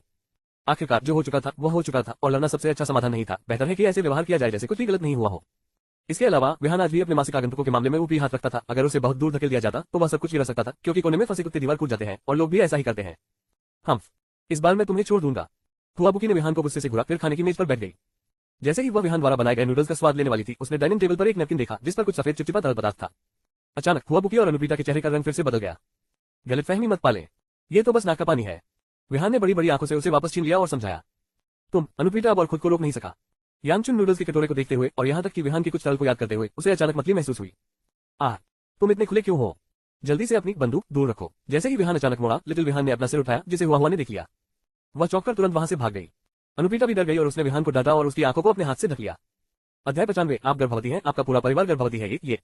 आखिरकार जो हो चुका था वह हो चुका था और लड़ना सबसे अच्छा समाधान नहीं था। बेहतर है कि ऐसे व्यवहार किया जाए जैसे कुछ भी गलत नहीं हुआ हो। इसके अलावा विहान आज भी अपने मासिक आगंतुकों के मामले में ऊपरी हाथ रखता था। अगर उसे बहुत दूर धकेल दिया जाता तो वह सब कुछ गिरा सकता था, क्योंकि कोने में फंसे कुत्ते दीवार कूद जाते हैं और लोग भी ऐसा ही करते हैं। इस बार मैं तुम्हें छोड़ दूंगा। हुआबुकी ने विहान को गुस्से से घूरा, फिर खाने की मेज पर बैठ गई। जैसे ही वह विहान द्वारा बनाए गए नूडल्स का स्वाद लेने वाली थी, उसने डाइनिंग टेबल पर एक नैपकिन देखा जिस पर कुछ सफेद चिपचिपा तरल पदार्थ था। अचानक हुआबुकी और अनुप्रीता के चेहरे का रंग फिर से बदल गया। गलतफहमी मत पालें, ये तो बस नाक का पानी है। विहान ने बड़ी बड़ी आंखों से उसे वापस छीन लिया और समझाया। अनुप्रीता अब और खुद को रोक नहीं सका। यांगचुन नूडल्स के कटोरे को देखते हुए और यहां तक कि विहान की कुछ तरल को याद करते हुए उसे अचानक मतली महसूस हुई। तुम इतने खुले क्यों हो? जल्दी से अपनी बंदूक दूर रखो। जैसे ही विहान अचानक मुड़ा, लिटिल विहान ने अपना सिर उठाया, जिसे हुआ ने देख लिया। वह चौंककर तुरंत वहां से भाग गई। अनुप्रीता भी डर गई और उसने विहान को डांटा और उसकी आंखों को अपने हाथ से ढक लिया। अध्याय 95 आप गर्भवती हैं, आपका पूरा परिवार गर्भवती है। ये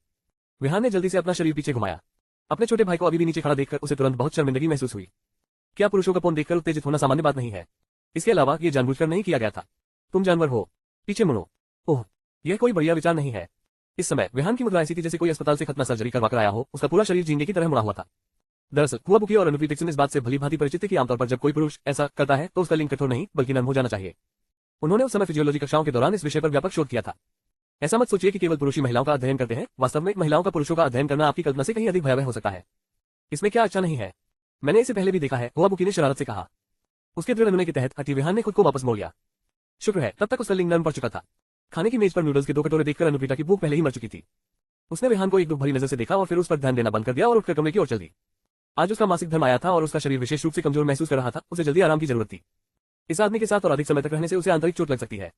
विहान ने जल्दी से अपना शरीर पीछे घुमाया। अपने छोटे भाई को अभी भी नीचे खड़ा देखकर उसे तुरंत बहुत शर्मिंदगी महसूस हुई। क्या पुरुषों का पौन देखकर उत्तेजित होना सामान्य बात नहीं है? इसके अलावा ये जानबूझकर नहीं किया गया था। तुम जानवर हो, पीछे मुड़ो। ओह, यह कोई बढ़िया विचार नहीं है। इस समय विहान की मुद्रा ऐसी थी जैसे कोई अस्पताल से खतना सर्जरी करवा कर आया हो। उसका पूरा शरीर झींगे की तरह मुड़ा हुआ था। दरअसल हुआबुकी और अनुप्रीत इस बात से भली भांति परिचित थे कि आमतौर पर जब कोई पुरुष ऐसा करता है तो उसका लिंग कठोर नहीं बल्कि नर्म हो जाना चाहिए। उन्होंने उस समय फिजियोलॉजी कक्षाओं के दौरान इस विषय पर व्यापक शोध किया था। ऐसा मत सोचिए कि केवल पुरुष ही महिलाओं का अध्ययन करते हैं। वास्तव में महिलाओं का पुरुषों का अध्ययन करना आपकी कल्पना से कहीं अधिक भयावह हो सकता है। इसमें क्या अच्छा नहीं है? मैंने इसे पहले भी देखा है, हुआबुकी ने शरारत से कहा। उसके दृढ़ अनुनय के तहत अति विहान ने खुद को वापस मोड़ लिया। शुक्र है तब तक उसका लिंग नर्म पड़ चुका था। खाने की मेज पर नूडल्स के 2 कटोरे देखकर अनुप्रीता की भूख पहले ही मर चुकी थी। उसने विहान को एक दुख भरी नजर से देखा और फिर उस पर ध्यान देना बंद कर दिया और उठकर कमरे की ओर चल दी। आज उसका मासिक धर्म आया था और उसका शरीर विशेष रूप से कमजोर महसूस कर रहा था। उसे जल्दी आराम की जरूरत थी। इस आदमी के साथ और अधिक समय तक रहने से उसे आंतरिक चोट लग सकती है।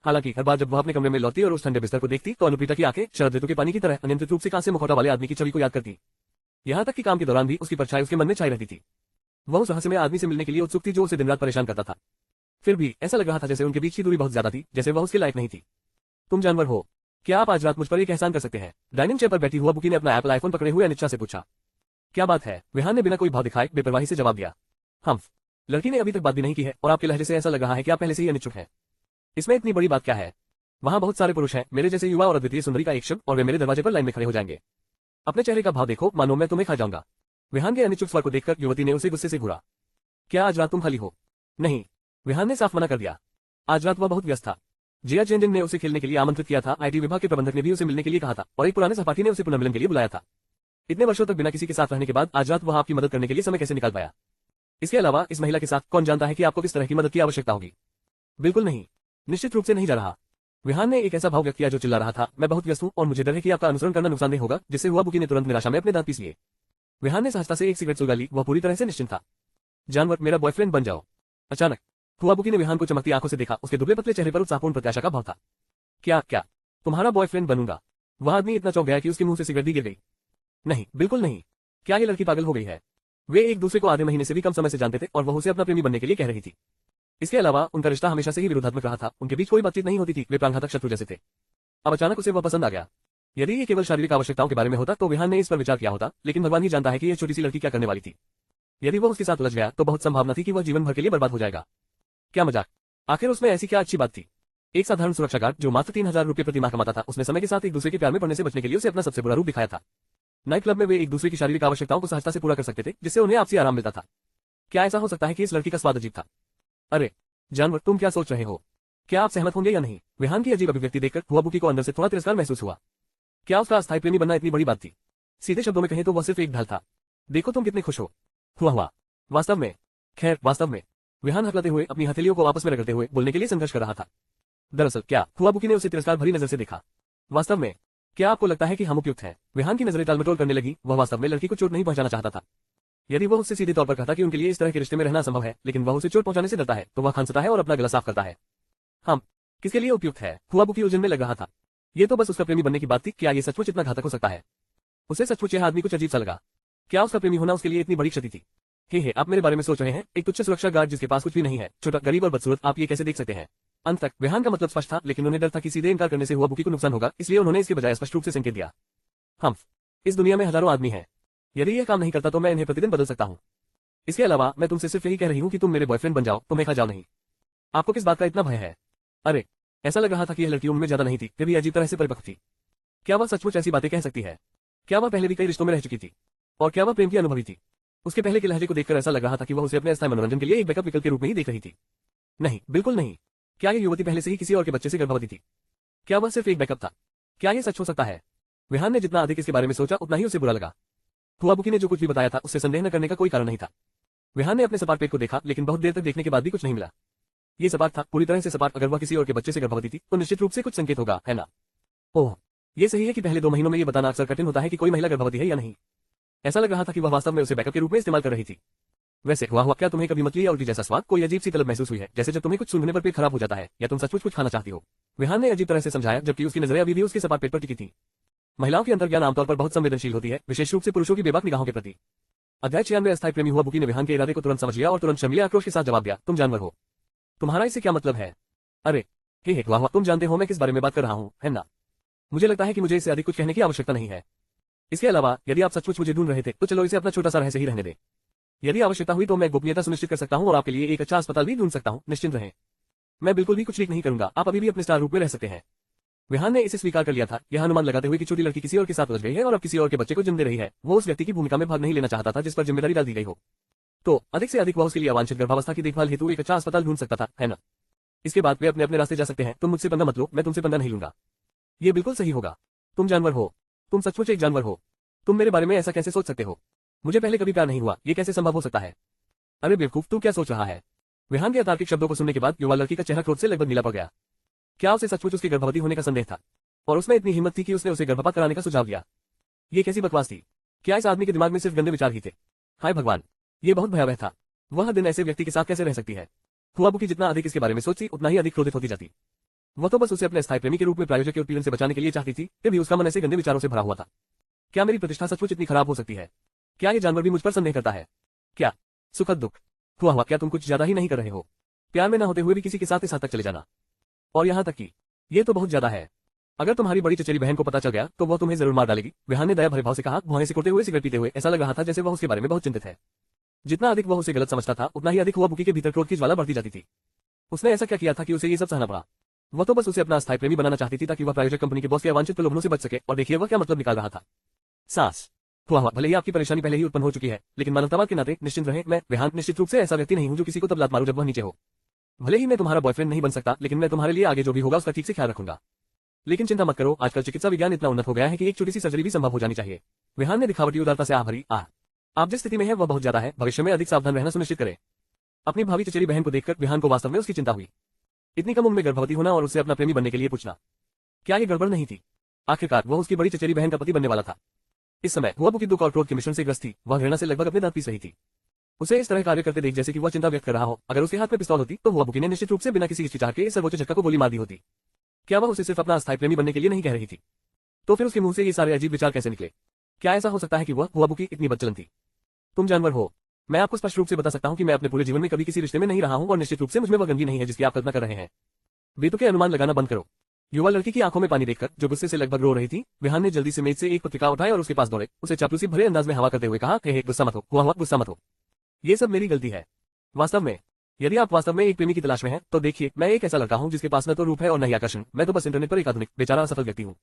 हालांकि हर बार जब वह अपने कमरे में लौटती और उस ठंडे बिस्तर को देखती तो अनुप्रीता की आंखें शरद ऋतु के पानी की तरह अनियंत्रित रूप से कांसे मुखौटा वाले आदमी की छवि को याद करती। यहां तक कि काम के दौरान भी उसकी परछाई उसके मन में छाई रहती थी। वह उस रहस्यमय आदमी से मिलने के लिए उत्सुक थी जो उसे दिन रात परेशान करता था। फिर भी ऐसा लग रहा था जैसे उनके बीच की दूरी बहुत ज्यादा थी, जैसे वह उसके लायक नहीं थी। तुम जानवर हो, क्या आप आज रात मुझ पर एक एहसान कर सकते हैं? डाइनिंग चेयर पर बैठी हुआबुकी ने अपना एप्पल आईफोन पकड़े हुए अनिच्छा से पूछा। क्या बात है? विहान ने बिना कोई भाव दिखाए बेपरवाही से जवाब दिया। लड़की ने अभी तक बात भी नहीं की है और आपके लहजे से ऐसा लग रहा है कि आप पहले से ही अनिच्छुक हैं। इसमें इतनी बड़ी बात क्या है? वहां बहुत सारे पुरुष हैं, मेरे जैसे युवा और अद्वितीय सुंदरी का एक शब्द और वे मेरे दरवाजे पर लाइन में खड़े हो जाएंगे। अपने चेहरे का भाव देखो, मानो मैं तुम्हें खा जाऊंगा। विहान के अनिच्छुक स्वर को देखकर युवती ने उसे गुस्से से घूरा। क्या आज रात तुम खाली हो? नहीं, विहान ने साफ मना कर दिया। आज रात वह बहुत व्यस्त था। जिया चेंजन ने उसे खेलने के लिए आमंत्रित किया था। आईटी विभाग के प्रबंधक ने भी उसे मिलने के लिए कहा था और एक पुराने सहपाठी ने उसे पुनर्मिलन के लिए बुलाया था। इतने वर्षों तक बिना किसी के साथ रहने के बाद आज रात वह आपकी मदद करने के लिए समय कैसे निकाल पाया? इसके अलावा इस महिला के साथ कौन जानता है कि आपको किस तरह की मदद की आवश्यकता होगी? बिल्कुल नहीं, निश्चित रूप से नहीं जा रहा। विहान ने एक ऐसा भाव व्यक्त किया जो चिल्ला रहा था, मैं बहुत व्यस्त हूं और मुझे डर है कि आपका अनुसरण करना नुकसानदेह होगा, जिससे हुआबुकी ने तुरंत निराशा में अपने दांत पीस लिए। विहान ने सहजता से एक सिगरेट सुलगा ली। वह पूरी तरह से निश्चिंत था। जानवर, मेरा बॉयफ्रेंड बन जाओ। अचानक हुआबुकी ने विहान को चमकती आंखों से देखा। उसके दुबले पतले चेहरे पर उत्साहपूर्ण प्रत्याशा का भाव था। क्या क्या तुम्हारा बॉयफ्रेंड बनूंगा? वह आदमी इतना चौंक गया कि उसके मुंह से सिगरेट भी गिर गई। नहीं, बिल्कुल नहीं। क्या ये लड़की पागल हो गई है? वे एक दूसरे को आधे महीने से भी कम समय से जानते थे और वह उसे अपना प्रेमी बनने के लिए कह रही थी। इसके अलावा उनका रिश्ता हमेशा से ही विरोधात्मक रहा था। उनके बीच कोई बातचीत नहीं होती थी, वे प्राणघातक शत्रु जैसे थे। अब अचानक उसे वह पसंद आ गया। यदि ये केवल शारीरिक आवश्यकताओं के बारे में होता तो विहान ने इस पर विचार किया होता, लेकिन भगवान ही जानता है कि यह छोटी सी लड़की क्या करने वाली थी। यदि वह उसके साथ उलझ गया तो बहुत संभावना थी कि वह जीवन भर के लिए बर्बाद हो जाएगा। क्या मजाक! आखिर उसमें ऐसी क्या अच्छी बात थी? एक साधारण सुरक्षा गार्ड जो मात्र 3000 रुपये प्रति माह कमाता था, उसने समय के साथ एक दूसरे के प्यार में पड़ने से बचने के लिए उसे अपना सबसे बुरा रूप दिखाया था। नाइट क्लब में वे एक दूसरे की शारीरिक आवश्यकताओं को सहजता से पूरा कर सकते थे, जिससे उन्हें आपसी आराम मिलता था। क्या ऐसा हो सकता है कि इस लड़की का स्वाद अजीब था? अरे जानवर, तुम क्या सोच रहे हो? क्या आप सहमत होंगे या नहीं? विहान की अजीब अभिव्यक्ति देखकर हुआबुकी को अंदर से थोड़ा तिरस्कार महसूस हुआ। क्या उसका अस्थायी प्रेमी बनना इतनी बड़ी बात थी? सीधे शब्दों में कहें तो वह सिर्फ एक ढाल था। देखो तुम कितने खुश हो। हुआ वास्तव में, खैर वास्तव में, विहान हकलाते हुए अपनी हथेलियों को आपस में रगड़ते हुए बोलने के लिए संघर्ष कर रहा था। दरअसल क्या? हुआबुकी ने उसे तिरस्कार भरी नजर से देखा। वास्तव में, क्या आपको लगता है कि हम उपयुक्त हैं? विहान की नजरें टालमटोल करने लगी। वह वास्तव में लड़की को चोट नहीं पहुंचाना चाहता था। यदि वह उससे सीधे तौर पर कहता कि उनके लिए इस तरह के रिश्ते में रहना संभव है, लेकिन वह उसे चोट पहुंचाने से डरता है, तो वह खांसता है और अपना गला साफ करता है। हम किसके लिए उपयुक्त है? हुआबुकी उलझन में लग रहा था। ये तो बस उसका प्रेमी बनने की बात थी। क्या ये सचमुच इतना घातक हो सकता है? उसे सचमुच यह आदमी कुछ अजीब सा लगा। क्या उसका प्रेमी होना उसके लिए इतनी बड़ी क्षति थी? हे आप मेरे बारे में सोच रहे हैं? एक तुच्छ सुरक्षा गार्ड जिसके पास कुछ भी नहीं है, छोटा, गरीब और बदसूरत, आप ये कैसे देख सकते हैं? अंत तक विहान का मतलब स्पष्ट था, लेकिन उन्हें डर था कि सीधे इनकार करने से हुआबुकी को नुकसान होगा, इसलिए उन्होंने इसके बजाय स्पष्ट रूप से संकेत दिया। हम इस दुनिया में हजारों आदमी हैं। यदि यह काम नहीं करता तो मैं इन्हें प्रतिदिन बदल सकता हूँ। इसके अलावा मैं तुमसे सिर्फ यही कह रही हूँ कि तुम मेरे बॉयफ्रेंड बन जाओ, तुम्हें खा जाओ नहीं। आपको किस बात का इतना भय है? अरे ऐसा लग रहा था कि यह लड़की उनमें ज्यादा नहीं थी, फिर भी अजीब तरह से परिपक्व थी। क्या वह सचमुच ऐसी बातें कह सकती है? क्या वह पहले भी कई रिश्तों में रह चुकी थी? और क्या वह प्रेम की अनुभवी थी? उसके पहले के लहजे को देखकर ऐसा लग रहा था कि वह उसे अपने अस्थायी मनोरंजन के लिए एक बैकअप विकल्प के रूप में ही देख रही थी। नहीं, बिल्कुल नहीं। क्या यह युवती पहले से ही किसी और के बच्चे से गर्भवती थी? क्या वह सिर्फ एक बैकअप था? क्या यह सच हो सकता है? विहान ने जितना अधिक इसके बारे में सोचा उतना ही उसे बुरा लगा। हुआबुकी ने जो कुछ भी बताया था उससे संदेह न करने का कोई कारण नहीं था। विहान ने अपने सपाट पेट को देखा, लेकिन बहुत देर तक देखने के बाद भी कुछ नहीं मिला। ये सपाट था, पूरी तरह से सपाट। अगर वह किसी और के बच्चे से गर्भवती थी तो निश्चित रूप से कुछ संकेत होगा, है ना? ओह, ये सही है कि पहले 2 महीनों में ये बताना अक्सर कठिन होता है कि कोई महिला गर्भवती है या नहीं। ऐसा लग रहा था कि वह वास्तव में उसे बैकअप के रूप में इस्तेमाल कर रही थी। वैसे हुआ क्या तुम्हें कभी मछली या उल्टी जैसा स्वाद, कोई अजीब सी तलब महसूस हुई है, जैसे जब तुम्हें कुछ सूंघने पर पेट खराब हो जाता है, या तुम सचमुच कुछ खाना चाहती हो? विहान ने अजीब तरह से समझाया, जबकि उसकी नजरें अभी भी उसके सपाट पेट पर टिकी थी। महिलाओं की अंतर्ज्ञान आमतौर पर बहुत संवेदनशील होती है, विशेष रूप से पुरुषों की बेबाक निगाहों के प्रति। अध्याय 96 अस्थायी प्रेमी। हुआबुकी ने विहान के इरादे को तुरंत समझ लिया और तुरंत शर्मीले आक्रोश के साथ जवाब दिया, तुम जानवर हो। तुम्हारा इससे क्या मतलब है? अरे हे वाह वाह, तुम जानते हो मैं किस बारे में बात कर रहा हूँ, है ना? मुझे लगता है कि मुझे इससे अधिक कुछ कहने की आवश्यकता नहीं है। इसके अलावा यदि आप सचमुच मुझे ढूंढ रहे थे तो चलो इसे अपना छोटा सा रहस्य ही रहने दें। यदि आवश्यकता हुई तो मैं गोपनीयता सुनिश्चित कर सकता हूँ और आपके लिए एक अच्छा अस्पताल भी ढूंढ सकता हूँ, निश्चिंत रहें। मैं बिल्कुल भी कुछ लीक नहीं करूंगा, आप अभी भी अपने स्टार रूप में रह सकते हैं। विहान ने इसे स्वीकार कर लिया था, यह अनुमान लगाते हुए कि छोटी लड़की किसी और के साथ उलझ गई है और अब किसी और के बच्चे को जन्म दे रही है। वो उस व्यक्ति की भूमिका में भाग नहीं लेना चाहता था जिस पर जिम्मेदारी डाल दी गई हो। तो अधिक से अधिक वह उसके लिए अवांछित गर्भावस्था की देखभाल हेतु एक अच्छा अस्पताल ढूंढ सकता था, है ना? इसके बाद वे अपने अपने रास्ते जा सकते हैं। तुम मुझसे पंगा मत लो, मैं तुमसे पंगा नहीं लूंगा। ये बिल्कुल सही होगा। तुम जानवर हो, तुम सचमुच एक जानवर हो। तुम मेरे बारे में ऐसा कैसे सोच सकते हो? मुझे पहले कभी प्यार नहीं हुआ, ये कैसे संभव हो सकता है? अरे बेवकूफ, तू क्या सोच रहा है? विहान के अतार्किक शब्दों को सुनने के बाद युवा लड़की का चेहरा क्रोध से लगभग नीला पड़ गया। क्या उसे सचमुच उसके गर्भवती होने का संदेह था? और उसमें इतनी हिम्मत थी कि उसने उसे गर्भपात कराने का सुझाव दिया? ये कैसी बकवास थी? क्या इस आदमी के दिमाग में सिर्फ गंदे विचार ही थे? हाय भगवान, ये बहुत भयावह था। वह दिन ऐसे व्यक्ति के साथ कैसे रह सकती है? हुआबुकी जितना अधिक इसके बारे में सोचती उतना ही अधिक क्रोधित होती जाती। वह तो बस उसे अपने स्थायी प्रेमी के रूप में प्रायोजक के उत्पीड़न से बचाने के लिए चाहती थी, फिर भी उसका मन ऐसे गंदे विचारों से भरा हुआ था। क्या मेरी प्रतिष्ठा सचमुच इतनी खराब हो सकती है? क्या ये जानवर भी मुझ पर संदेह करता है? क्या सुखद दुख हुआ? क्या तुम कुछ ज्यादा ही नहीं कर रहे हो? प्यार में न होते हुए भी किसी के साथ इस हद तक चले जाना, और यहाँ तक कि ये तो बहुत ज्यादा है। अगर तुम्हारी बड़ी चचेरी बहन को पता चल गया तो वह तुम्हें जरूर मार डालेगी। विहान ने दया भरे भाव से कहा, भौहें सिकुड़ते हुए सिगरेट पीते हुए। ऐसा लग रहा था जैसे वह उसके बारे में बहुत चिंतित है। जितना अधिक वह उसे गलत समझता था उतना ही अधिक हुआबुकी के भीतर क्रोध की ज्वाला बढ़ती जाती थी। उसने ऐसा क्या किया था कि उसे ये सब सहना पड़ा? वह तो बस उसे अपना स्थायी प्रेमी बनाना चाहती थी ताकि वह प्रायोजक कंपनी के बॉस के अवांछित प्रलोभनों से बच सके। और देखिए वह क्या मतलब निकाल रहा था। सास हुआ भले ही आपकी परेशानी पहले ही उत्पन्न हो चुकी है, लेकिन मानवतावाद के नाते निश्चिंत रहे, मैं विहान निश्चित रूप से ऐसा व्यक्ति नहीं हूं जो किसी को तब लात मारूं जब वह नीचे हो। भले ही मैं तुम्हारा बॉयफ्रेंड नहीं बन सकता, लेकिन मैं तुम्हारे लिए आगे जो भी होगा उसका ठीक से ख्याल रखूंगा। लेकिन चिंता मत करो, आजकल चिकित्सा विज्ञान इतना उन्नत हो गया है कि एक छोटी सी सर्जरी भी संभव हो जानी चाहिए। विहान ने दिखावटी उदारता से आभरी आप जिस स्थिति में है वह बहुत ज्यादा है, भविष्य में अधिक सावधान रहना सुनिश्चित करें। अपनी भावी चचेरी बहन को देखकर विहान को वास्तव में उसकी चिंता हुई। इतनी कम उम्र में गर्भवती होना और उससे अपना प्रेमी बनने के लिए पूछना, क्या ये गड़बड़ नहीं थी? आखिरकार वह उसकी बड़ी चचेरी बहन का पति बनने वाला था। इस समय हुआबुकी दुख और क्रोध के मिश्रण से ग्रस्त थी। वह घृणा से लगभग अपने दांत पीस रही थी। उसे इस तरह कार्य करते देख जैसे कि वह चिंता व्यक्त कर रहा हो। अगर उसके हाथ में पिस्तौल होती तो हुआबुकी ने निश्चित रूप से बिना किसी हिचकिचाहट के इस सर्वोच्च झटका को गोली मार दी होती। क्या वह उसे सिर्फ अपना अस्थायी प्रेमी बनने के लिए नहीं कह रही थी? तो फिर उसके मुंह से ये सारे अजीब विचार कैसे निकले? क्या ऐसा हो सकता है कि वह हुआबुकी इतनी बदचलन थी? तुम जानवर हो। मैं आपको स्पष्ट रूप से बता सकता हूं कि मैं अपने पूरे जीवन में कभी किसी रिश्ते में नहीं रहा हूं और निश्चित रूप से मुझमें वह गंदगी नहीं है जिसकी आप कल्पना कर रहे हैं। बेतुके अनुमान लगाना बंद करो। युवा लड़की की आंखों में पानी देखकर जो गुस्से से लगभग रो रही थी, विहान ने जल्दी से मेज से एक पत्रिका उठाई और उसके पास दौड़े उसे चापलूसी भरे अंदाज में हवा करते हुए कहा, हे गुस्सा मत हो, हुआ गुस्सा मत हो। ये सब मेरी गलती है। वास्तव में यदि आप वास्तव में एक प्रेमी की तलाश में हैं, तो देखिए मैं एक ऐसा लड़का हूं जिसके पास न तो रूप है और न ही आकर्षण। मैं तो बस इंटरनेट पर एक आधुनिक बेचारा असफल व्यक्ति हूं।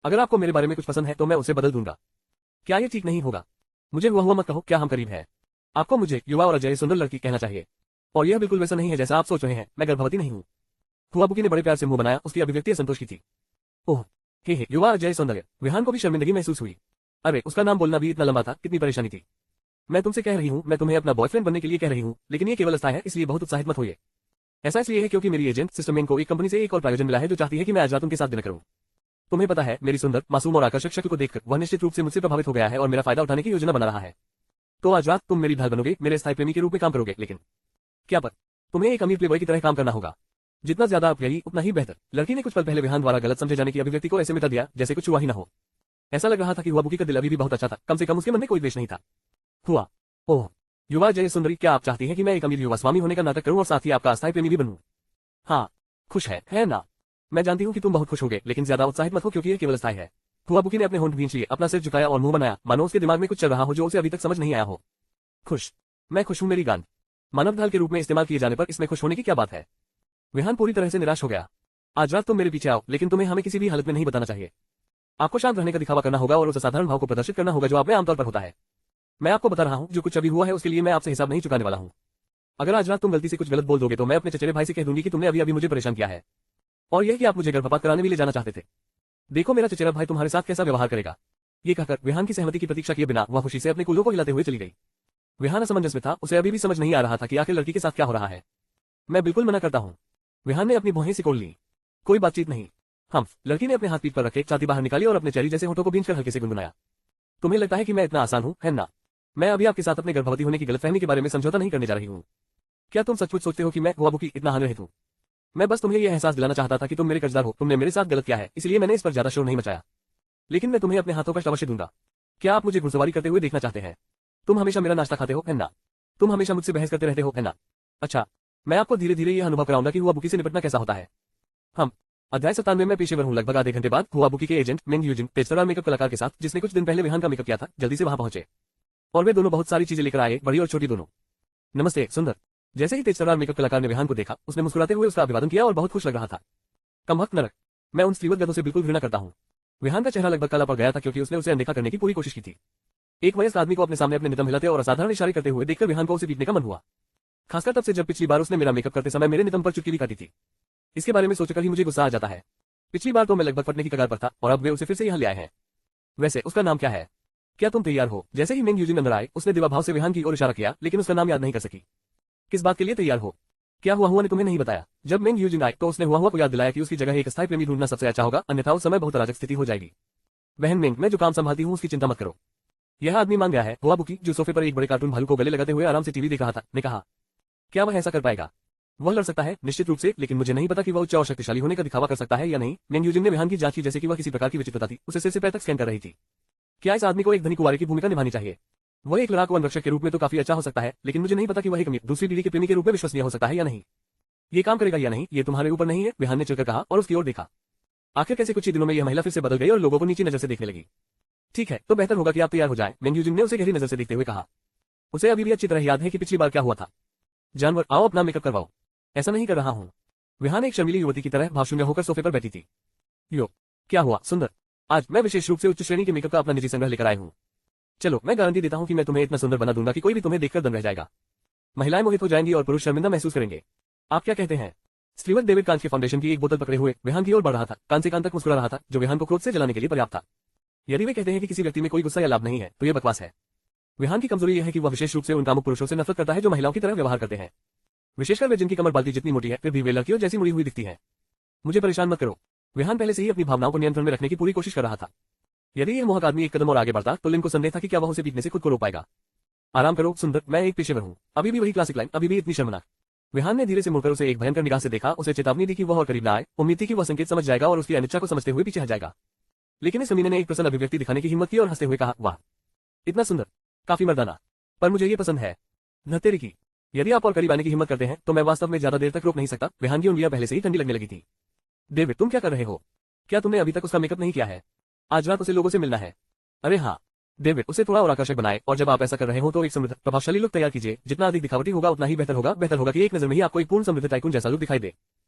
अगर आपको मेरे बारे में कुछ पसंद है तो मैं उसे बदल दूंगा। क्या ये ठीक नहीं होगा? मुझे हुआ मत कहो, क्या हम करीब है? आपको मुझे युवा और अजय सुंदर लड़की कहना चाहिए। और यह बिल्कुल वैसा नहीं है जैसा आप सोच रहे हैं। मैं गर्भवती नहीं हूं। हुआबुकी ने बड़े प्यार से मुंह बनाया, उसकी अभिव्यक्ति असंतोष की थी। ओह हे युवा अजय सौंदर्य। विहान को भी शर्मिंदगी महसूस हुई। अरे उसका नाम बोलना भी इतना लंबा था, कितनी परेशानी थी। मैं तुमसे कह रही हूं, मैं तुम्हें अपना बॉयफ्रेंड बनने के लिए कह रही हूं, लेकिन ये केवल अस्थायी है, इसलिए बहुत उत्साहित मत होइए। ऐसा इसलिए है क्योंकि मेरी एजेंट सिस्टरमेन को एक कंपनी से एक और प्रायोजन मिला है जो चाहती है कि मैं आज रात उनके साथ डिनर करूं। तुम्हें पता है, मेरी सुंदर, मासूम और आकर्षक शक्ल को देखकर वह निश्चित रूप से मुझसे प्रभावित हो गया है और मेरा फायदा उठाने की योजना बना रहा है। तो आज रात तुम मेरी ढाल बनोगे, मेरे स्थायी प्रेमी के रूप में काम करोगे, लेकिन क्या पर तुम्हें एक अमीर प्लेबॉय की तरह काम करना होगा। जितना ज्यादा आप यही उतना ही बेहतर। लड़की ने कुछ पल पहले विहान द्वारा गलत समझे जाने की अभिव्यक्ति को ऐसे मिटा दिया जैसे कुछ हुआ ही ना हो। ऐसा लग रहा था कि हुआबुकी का दिल अभी भी बहुत अच्छा था, कम से कम उसके मन में कोई द्वेष नहीं था। हुआ ओह युवा जय सुंदरी, क्या आप चाहती हैं कि मैं एक अमीर युवा स्वामी होने का नाटक करूं और साथ ही आपका अस्थायी प्रेमी भी बनूं? हाँ, खुश है ना? मैं जानती हूं कि तुम बहुत खुश होगे, लेकिन ज्यादा उत्साहित मत हो क्योंकि यह केवल अस्थायी है। हुआबुकी ने अपने होंठ भींच लिए, अपना सिर झुकाया और मुंह बनाया, मानो उसके दिमाग में कुछ चल रहा हो जो उसे अभी तक समझ नहीं आया हो। खुश? मैं खुश हूं मेरी गांड। मानव ढाल के रूप में इस्तेमाल किए जाने पर इसमें खुश होने की क्या बात है? विहान पूरी तरह से निराश हो गया। आज रात तुम मेरे पीछे आओ, लेकिन तुम्हें हमें किसी भी हालत में नहीं बताना चाहिए। आपको शांत रहने का दिखावा करना होगा और उस असाधारण भाव को प्रदर्शित करना होगा जो आप में आमतौर पर होता है। मैं आपको बता रहा हूं, जो कुछ अभी हुआ है उसके लिए मैं आपसे हिसाब नहीं चुकाने वाला हूं। अगर आज रात तुम गलती से कुछ गलत बोल दोगे तो मैं अपने चचेरे भाई से कह दूंगी कि तुमने अभी अभी मुझे परेशान किया है, और यह कि आप मुझे गर्भपात कराने भी ले जाना चाहते थे। देखो मेरा चचेरा भाई तुम्हारे साथ कैसा व्यवहार करेगा। ये कहकर विहान की सहमति की प्रतीक्षा किए बिना वह खुशी से अपने कूल्हों को हिलाते हुए चली गई। विहान असमंजस में था, उसे अभी भी समझ नहीं आ रहा था कि आखिर लड़की के साथ क्या हो रहा है। मैं बिल्कुल मना करता हूं। विहान ने अपनी भौहें सिकोड़ ली। कोई बातचीत नहीं। लड़की ने अपने हाथ पीठ पर रखे छाती बाहर निकाली और अपने चेरी जैसे होठों को भींचकर हल्के से गुनगुनाया। तुम्हें लगता है कि मैं इतना आसान हूं, है ना? मैं अभी आपके साथ अपने गर्भवती होने की गलतफहमी के बारे में समझौता नहीं करने जा रही हूं। क्या तुम सचमुच सोचते हो कि मैं हुआबुकी इतना हानि रहित हूं? मैं बस तुम्हें यह एहसास दिलाना चाहता था कि तुम मेरे कर्जदार हो, तुमने मेरे साथ गलत किया है, इसलिए मैंने इस पर ज्यादा शोर नहीं मचाया। लेकिन मैं तुम्हें अपने हाथों का अवश्य दूंगा। क्या आप मुझे घुड़सवारी करते हुए देखना चाहते हैं? तुम हमेशा मेरा नाश्ता खाते हो, है ना? तुम हमेशा मुझसे बहस करते रहते हो, है ना? अच्छा, मैं आपको धीरे धीरे यह अनुभव कराऊंगा कि हुआबुकी से निपटना कैसा होता है। हम अध्याय 97 में पेशेवर हूँ। लगभग आधे घंटे बाद हुआबुकी के एजेंट मेंग यूजिन पेशेवर मेकअप कलाकार के साथ, जिसने कुछ दिन पहले विहान का मेकअप किया था, जल्दी से वहां पहुंचे और वे दोनों बहुत सारी चीजें लेकर आए, बड़ी और छोटी दोनों। नमस्ते सुंदर। जैसे ही तेज मेकअप कलाकार ने विहान को देखा, उसने मुस्कुराते हुए उसका अभिवादन किया और बहुत खुश लग रहा था। कमबख्त नरक, मैं उन स्लीवत गधों से बिल्कुल घृणा करता हूँ। विहान का चेहरा लगभग काला पड़ गया था क्योंकि उसने उसे अनदेखा करने की पूरी कोशिश की थी। एक वयस्क आदमी को अपने सामने अपने नितंब हिलाते और असाधारण इशारे करते हुए देखकर विहान को उसे पीटने का मन हुआ। खासकर तब से जब पिछली बार उसने मेरा मेकअप करते समय मेरे नितंब पर चुटकी भी काटी थी। इसके बारे में सोचकर ही मुझे गुस्सा आ जाता है। पिछली बार तो मैं लगभग फटने की कगार पर था और अब वे उसे फिर से यहाँ ले आए हैं। वैसे उसका नाम क्या है? क्या तुम तैयार हो? जैसे ही मेंग यूजिन अंदर आए, उसने दिवाभाव से विहान की ओर इशारा किया, लेकिन उसका नाम याद नहीं कर सकी। किस बात के लिए तैयार हो? क्या हुआ ने तुम्हें नहीं बताया? जब मेंग यूजिन आए तो उसने हुआ को याद दिलाया कि उसकी जगह एक स्थायी प्रेमी ढूंढना सबसे अच्छा होगा, अन्यथा उस समय बहुत अराजक स्थिति हो जाएगी। बहन मेंग, मैं जो काम संभालती हूँ उसकी चिंता मत करो। यह आदमी मान गया है। हुआबुकी, जो सोफे पर एक बड़े कार्टून भालू को गले लगाते हुए आराम से टीवी देख रहा था, ने कहा। क्या वह ऐसा कर पाएगा? वह लड़ सकता है निश्चित रूप से, लेकिन मुझे नहीं पता कि वह उच्च और शक्तिशाली होने का दिखावा कर सकता है या नहीं। मेंग यूजिन ने विहान की जांच की जैसे कि वह किसी प्रकार की विचित्रता थी, उसे सिर से पैर तक स्कैन कर रही थी। क्या इस आदमी को एक धनी कुंवारे की भूमिका निभानी चाहिए? वह एक लड़ाकू वनरक्षक के रूप में तो काफी अच्छा हो सकता है, लेकिन मुझे नहीं पता कि वह एक अमीर दूसरी पीढ़ी के प्रेमी के रूप में विश्वसनीय हो सकता है या नहीं। ये काम करेगा या नहीं, ये तुम्हारे ऊपर नहीं है, विहान ने चिढ़कर कहा और उसकी ओर देखा। आखिर कैसे कुछ ही दिनों में यह महिला फिर से बदल गई और लोगों को नीची नजर से देखने लगी। ठीक है, तो बेहतर होगा कि आप तैयार हो जाएं, मेंग यूजिन ने उसे गहरी नजर से देखते हुए कहा। उसे अभी भी अच्छी तरह याद है कि पिछली बार क्या हुआ था। जानवर, आओ अपना मेकअप करवाओ। ऐसा नहीं कर रहा हूँ। विहान एक शर्मीली युवती की तरह भावशून्य होकर सोफे पर बैठी थी। यो, क्या हुआ सुंदर? आज मैं विशेष रूप से उच्च श्रेणी के मेकअप का अपना निजी संग्रह लेकर आया हूँ। चलो, मैं गारंटी देता हूँ कि मैं तुम्हें इतना सुंदर बना दूंगा कि कोई भी तुम्हें देखकर दंग रह जाएगा। महिलाएं मोहित हो जाएंगी और पुरुष शर्मिंदा महसूस करेंगे। आप क्या कहते हैं? स्टीवन डेविड कांच के फाउंडेशन की एक बोतल पकड़े हुए विहान की ओर बढ़ रहा था, कान से कान तक मुस्कुरा रहा था, जो विहान को क्रोध से जलाने के लिए पर्याप्त था। यदि वे कहते हैं कि किसी व्यक्ति में कोई गुस्सा या लाभ नहीं है, तो यह बकवास है। विहान की कमजोरी यह है कि वह विशेष रूप से उन कामुक पुरुषों से नफरत करता है जो महिलाओं की तरह व्यवहार करते हैं, विशेषकर वे जिनकी कमर बाल्टी जितनी मोटी है फिर भी वे लड़कियों जैसी मुड़ी हुई दिखती है। मुझे परेशान मत करो। विहान पहले से ही अपनी भावनाओं को नियंत्रण में रखने की पूरी कोशिश कर रहा था। यदि यह मोहक आदमी एक कदम और आगे बढ़ता तो लिन को संदेह था कि क्या वह उसे पीटने से खुद को रोक पाएगा। आराम करो सुंदर, मैं एक पेशेवर हूँ। अभी भी वही क्लासिक लाइन, अभी भी इतनी शर्मनाक। विहान ने धीरे से मुड़कर उसे एक भयंकर निगाह से देखा, उसे चेतावनी दी कि वह और करीब न आए, उम्मीद थी कि वह संकेत समझ जाएगा और उसकी अनिच्छा को समझते हुए पीछे हट जाएगा। लेकिन इस कमीने ने एक प्रसन्न अभिव्यक्ति दिखाने की हिम्मत की और हंसते हुए कहा, वाह, इतना सुंदर, काफी मर्दाना, पर मुझे ये पसंद है। धतेरी की, यदि आप और करीब आने की हिम्मत करते हैं तो मैं वास्तव में ज्यादा देर तक रोक नहीं सकता। विहान की उंगलियां पहले से ही ठंडी लगने लगी थी। डेविड, तुम क्या कर रहे हो? क्या तुमने अभी तक उसका मेकअप नहीं किया है? आज रात उसे लोगों से मिलना है। अरे हाँ डेविड, उसे थोड़ा और आकर्षक बनाए, और जब आप ऐसा कर रहे हो तो एक समृद्ध प्रभावशाली लुक तैयार कीजिए। जितना अधिक दिखावटी होगा उतना ही बेहतर होगा। बेहतर होगा कि एक नजर में ही आपको एक पूर्ण समृद्ध टाइकून जैसा लुक दिखाई दे।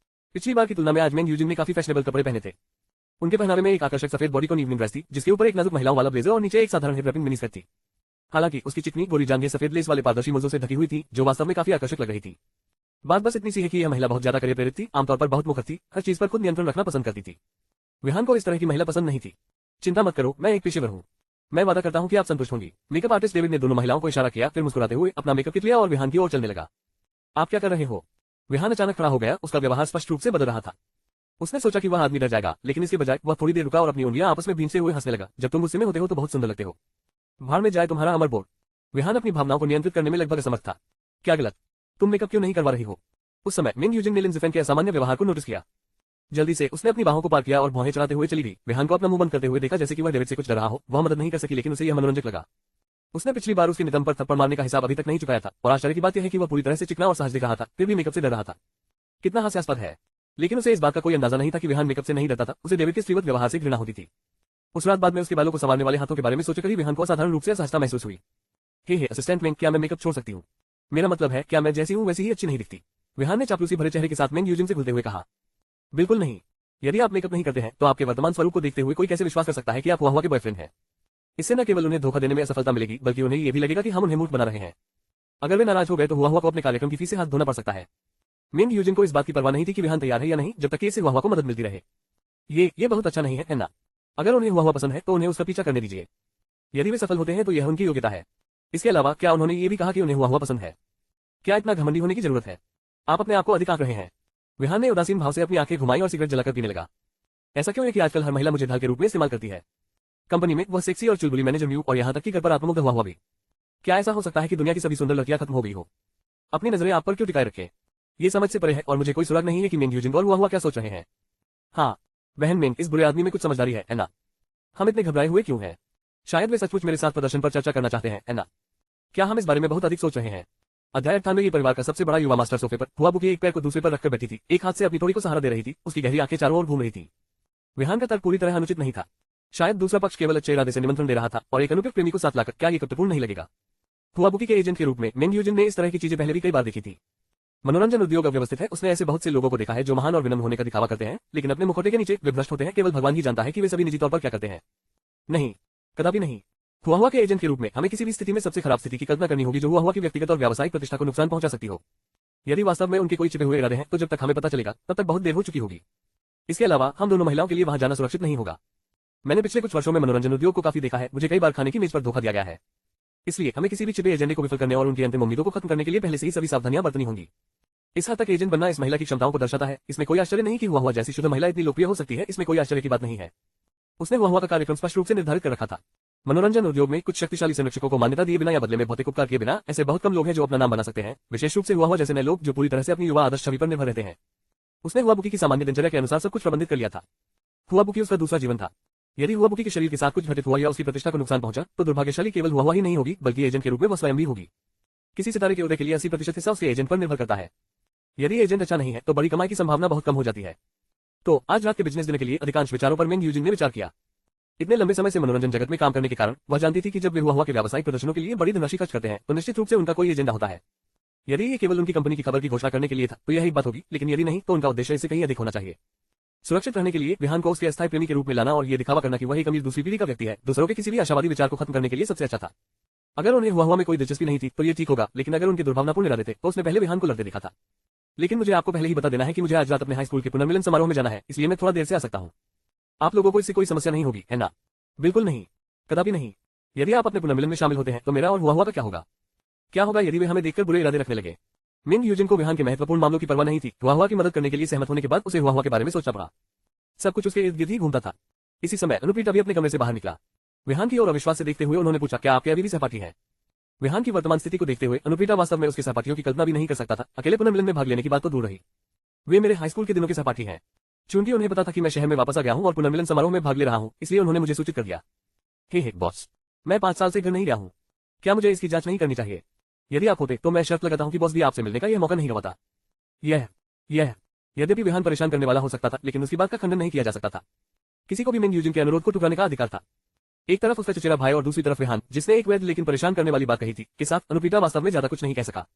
पिछली बार की तुलना में आज मेंग यूजिन ने काफी फैशनेबल कपड़े पहने थे। उनके पहनावे में एक आकर्षक सफेद बॉडी को इवनिंग ड्रेस थी, जिसके ऊपर एक नाजुक महिलाओं वाला ब्लेजर और नीचे एक साधारण हिप रैपिंग मिनी स्कर्ट थी। हालांकि उसकी चिकनी गोरी जांघें सफेद लेस वाले पारदर्शी मोज़ों से ढकी हुई थी, जो वास्तव में काफी आकर्षक लग रही थी। बात बस इतनी सी है कि यह महिला बहुत ज्यादा करियर प्रेरित थी, आमतौर पर बहुत मुखर थी, हर चीज पर खुद नियंत्रण रखना पसंद करती थी। विहान को इस तरह की महिला पसंद नहीं थी। चिंता मत करो, मैं एक पेशेवर हूँ। मैं वादा करता हूँ कि आप संतुष्ट होंगी। मेकअप आर्टिस्ट डेविड ने दोनों महिलाओं को इशारा किया, फिर मुस्कुराते हुए अपना मेकअप किट लिया और विहान की ओर चलने लगा। आप क्या कर रहे हो? विहान अचानक खड़ा हो गया, उसका व्यवहार स्पष्ट रूप से बदल रहा था। उसने सोचा कि वह आदमी डर जाएगा, लेकिन इसके बजाय वह थोड़ी देर रुका और अपनी उंगलियां आपस में भींचते हुए हंसने लगा। जब तुम गुस्से में होते हो तो बहुत सुंदर लगते हो। भाड़ में जाए तुम्हारा अमर बोर्ड। विहान अपनी भावनाओं को नियंत्रित करने में लगभग असमर्थ था। क्या गलत? तुम मेकअप क्यों नहीं करवा रही हो? उस समय मेंग यूजिन ने लिन ज़िफेन के असामान्य व्यवहार को नोटिस किया। जल्दी से उसने अपनी बाहों को पार किया और भौहें चढ़ाते हुए चली गई। विहान को अपना मुंह बंद करते हुए देखा, जैसे कि वह डेविड से कुछ डर रहा हो। वह मदद नहीं कर सकी, लेकिन उसे यह मनोरंजक लगा। उसने पिछली बार उसके नितंब पर थप्पड़ मारने का हिसाब अभी तक नहीं चुकाया था, और आश्चर्य की बात यह है कि वह पूरी तरह से चिकना और सहज दिख रहा था, फिर भी मेकअप से डर रहा था। कितना हास्यास्पद है। लेकिन उसे इस बात का कोई अंदाजा नहीं था कि विहान मेकअप से नहीं डरता था, उसे डेविड के स्त्रीवत व्यवहार से घृणा होती थी। उस रात बाद में उसके बालों को संवारने वाले हाथों के बारे में सोचकर ही विहान को असाधारण रूप से असहजता महसूस हुई। हे असिस्टेंट मेंग, क्या मैं मेकअप छोड़ सकती हूँ? मेरा मतलब है, क्या मैं जैसी हूँ वैसी ही अच्छी नहीं दिखती? विहान ने चापलूसी भरे चेहरे के साथ मेंग यूजिन से घुलते हुए कहा। बिल्कुल नहीं। यदि आप मेकअप नहीं करते हैं तो आपके वर्तमान स्वरूप को देखते हुए कोई कैसे विश्वास कर सकता है कि आप हुआ के बॉयफ्रेंड हैं? इससे न केवल उन्हें धोखा देने में असफलता मिलेगी, बल्कि उन्हें यह भी लगेगा कि हम उन्हें मूर्ख बना रहे हैं। अगर वे नाराज हो गए तो हुआ को अपने कार्यक्रम की फीस से हाथ धोना पड़ सकता है। मेंग यूजिन को इस बात की परवाह नहीं थी कि विहान तैयार है या नहीं, जब तक कि इससे हुआ को मदद मिलती रहे। ये बहुत अच्छा नहीं है ना? अगर उन्हें हुआ पसंद है तो उन्हें उसका पीछा करने दीजिए। यदि वे सफल होते हैं तो यह उनकी योग्यता है। इसके अलावा क्या उन्होंने ये भी कहा कि उन्हें हुआ पसंद है? क्या इतना घमंडी होने की जरूरत है? आप अपने आप को अधिक आंक रहे हैं। विहान ने उदासीन भाव से अपनी आंखें घुमाई और सिगरेट जलाकर पीने लगा। ऐसा क्यों है कि आजकल हर महिला मुझे ढाल के रूप में इस्तेमाल करती है? कंपनी में वह सेक्सी और चुलबुली मैनेजर म्यू, और यहाँ तक कि घर पर आत्ममुग्ध हुआ भी। क्या ऐसा हो सकता है कि दुनिया की सभी सुंदर लड़कियां खत्म हो गई हो? अपनी नजरें आप पर क्यों टिकाए रखे? ये समझ से परे है और मुझे कोई सुराग नहीं है कि मेंग यूजिन और हुआ क्या सोच रहे हैं। हाँ बहन मेंग, इस बुरे आदमी में कुछ समझदारी है ना? हम इतने घबराए हुए क्यों हैं? शायद वे सचमुच मेरे साथ प्रदर्शन पर चर्चा करना चाहते हैं ना? क्या हम इस बारे में बहुत अधिक सोच रहे हैं? अध्याय 98 परिवार का सबसे बड़ा युवा मास्टर सोफे पर हुआ बुकी एक पैर को दूसरे पर रखकर बैठी थी, एक हाथ से अपनी टोरी को सहारा दे रही थी। उसकी गहरी आंखें चारों ओर घूम रही थी। विहान का तर्क पूरी तरह अनुचित नहीं था। शायद दूसरा पक्ष केवल अच्छे इरादे से निमंत्रण दे रहा था और एक अनुपयुक्त प्रेमी को साथ लाकर क्या ये कपटपूर्ण नहीं लगेगा। हुआ बुकी के एजेंट के रूप में मेंग यूजिन ने इस तरह की चीजें पहले भी कई बार देखी थी। मनोरंजन उद्योग अव्यवस्थित है। उसने ऐसे बहुत से लोगों को देखा है जो महान और विनम्र होने का दिखावा करते हैं, लेकिन अपने मुखौटे के नीचे वे भ्रष्ट होते हैं। केवल भगवान ही जानता है कि वे सभी निजी तौर पर क्या करते हैं। नहीं, कदापि नहीं। हुआ के एजेंट के रूप में हमें किसी भी स्थिति में सबसे खराब स्थिति की कल्पना करनी होगी जो हुआ की व्यक्तिगत और व्यावसायिक प्रतिष्ठा को नुकसान पहुंचा सकती हो। यदि वास्तव में उनके कोई छिपे हुए इरादे हैं तो जब तक हमें पता चलेगा तब तक बहुत देर हो चुकी होगी। इसके अलावा हम दोनों महिलाओं के लिए वहां जाना सुरक्षित नहीं होगा। मैंने पिछले कुछ वर्षों में मनोरंजन उद्योग को काफी देखा है। मुझे कई बार खाने की मेज पर धोखा दिया गया है। इसलिए हमें किसी भी छिपे एजेंडे को विफल करने और उनकी अंतिम उम्मीदों को खत्म करने के लिए पहले से ही सभी सावधानियां बरतनी होंगी। इस हद तक एजेंट बनना इस महिला की क्षमताओं को दर्शाता है। इसमें कोई आश्चर्य नहीं कि हुआ जैसी शुद्ध महिला इतनी लोकप्रिय हो सकती है। इसमें कोई आश्चर्य की बात नहीं है। उसने हुआ का कार्यक्रम स्पष्ट रूप से निर्धारित कर रखा था। मनोरंजन उद्योग में कुछ शक्तिशाली संरक्षकों को मान्यता दिए बिना या बदले में भौतिक उपकार किए बिना ऐसे बहुत कम लोग हैं जो अपना नाम बना सकते हैं, विशेष रूप से हुआ जैसे नए लोग जो पूरी तरह से अपनी युवा आदर्श छवि पर निर्भर रहते हैं। उसने हुआ बुकी की सामान्य दिनचर्या के अनुसार सब कुछ प्रबंधित कर लिया था। हुआ बुकी उसका दूसरा जीवन था। यदि हुआ बुकी के शरीर के साथ कुछ घटित हुआ या उसकी प्रतिष्ठा को नुकसान पहुंचा तो दुर्भाग्यशाली केवल हुआ ही नहीं होगी बल्कि एजेंट के रूप में वह स्वयं भी होगी। किसी सितारे के उदय के लिए 80% हिस्सा उसके एजेंट पर निर्भर करता है। यदि एजेंट अच्छा नहीं है तो बड़ी कमाई की संभावना बहुत कम हो जाती है। तो आज रात के बिजनेस दिन के लिए अधिकांश विचारों पर मेंग यूजिन ने विचार किया। इतने लंबे समय से मनोरंजन जगत में काम करने के कारण वह जानती थी कि जब वे हुआ के व्यावसायिक प्रदर्शनों के लिए बड़ी धनराशि खर्च करते हैं तो निश्चित रूप से उनका कोई एजेंडा होता है। यदि ये केवल उनकी कंपनी की खबर की घोषणा करने के लिए था तो यही बात होगी, लेकिन यदि नहीं तो उनका उद्देश्य इससे कहीं अधिक होना चाहिए। सुरक्षित रहने के लिए विहान को उसके अस्थायी प्रेमी के रूप में लाना और ये दिखावा करना कि वह एक अमीर दूसरी पीढ़ी का व्यक्ति है, दूसरों के किसी भी आशावादी विचार को खत्म करने के लिए सबसे अच्छा था। अगर उन्हें हुआ में कोई दिलचस्पी नहीं थी तो ये ठीक होगा, लेकिन अगर उनके दुर्भावनापूर्ण इरादे थे तो उसने पहले विहान को लड़ते देखा था। लेकिन मुझे आपको पहले ही बता देना है कि मुझे आज रात अपने हाई स्कूल के पुनर्मिलन समारोह में जाना है, इसलिए मैं थोड़ा देर से आ सकता हूँ। आप लोगों को इससे कोई समस्या नहीं होगी, है ना? बिल्कुल नहीं, कदापि नहीं। यदि आप अपने पुनर्मिलन में शामिल होते हैं तो मेरा और हुआ का क्या होगा? क्या होगा यदि वे हमें देखकर बुरे इरादे रखने लगे? मेंग यूजिन को विहान के महत्वपूर्ण मामलों की परवाह नहीं थी। हुआ की मदद करने के लिए सहमत होने के बाद उसे हुआ के बारे में सोचना पड़ा। सब कुछ उसके इर्द गिर्द ही घूमता था। इसी समय अनुप्रीता भी अपने कमरे से बाहर निकला। विहान की ओर अविश्वास से देखते हुए उन्होंने पूछा, क्या आपके अभी भी सहपाठी हैं? विहान की वर्तमान स्थिति को देखते हुए अनुप्रीता वास्तव में उसके सहपाठियों की कल्पना भी नहीं कर सकता था। अकेले पुनर्मिलन में भाग लेने की बात तो दूर रही। वे मेरे हाई स्कूल के दिनों के सहपाठी हैं। चूंकि उन्हें पता था कि मैं शहर में वापस आ गया हूं और पुनर्मिलन समारोह में भाग ले रहा हूं, इसलिए उन्होंने मुझे सूचित कर दिया। हे बॉस, मैं 5 साल से घर नहीं गया हूं। क्या मुझे इसकी जांच नहीं करनी चाहिए? यदि आप होते तो मैं शर्त लगाता हूं कि बॉस भी आपसे मिलने का यह मौका नहीं गवाता। यह यद्यपि विहान परेशान करने वाला हो सकता था, लेकिन उसकी बात का खंडन नहीं किया जा सकता था। किसी को भी मेंग यूजिन के अनुरोध को ठुकराने का अधिकार था। एक तरफ उसका चचेरा भाई और दूसरी तरफ विहान, जिसने एक वैध लेकिन परेशान करने वाली बात कही थी, के साथ अनुप्रीता वास्तव में ज्यादा कुछ नहीं कह सका।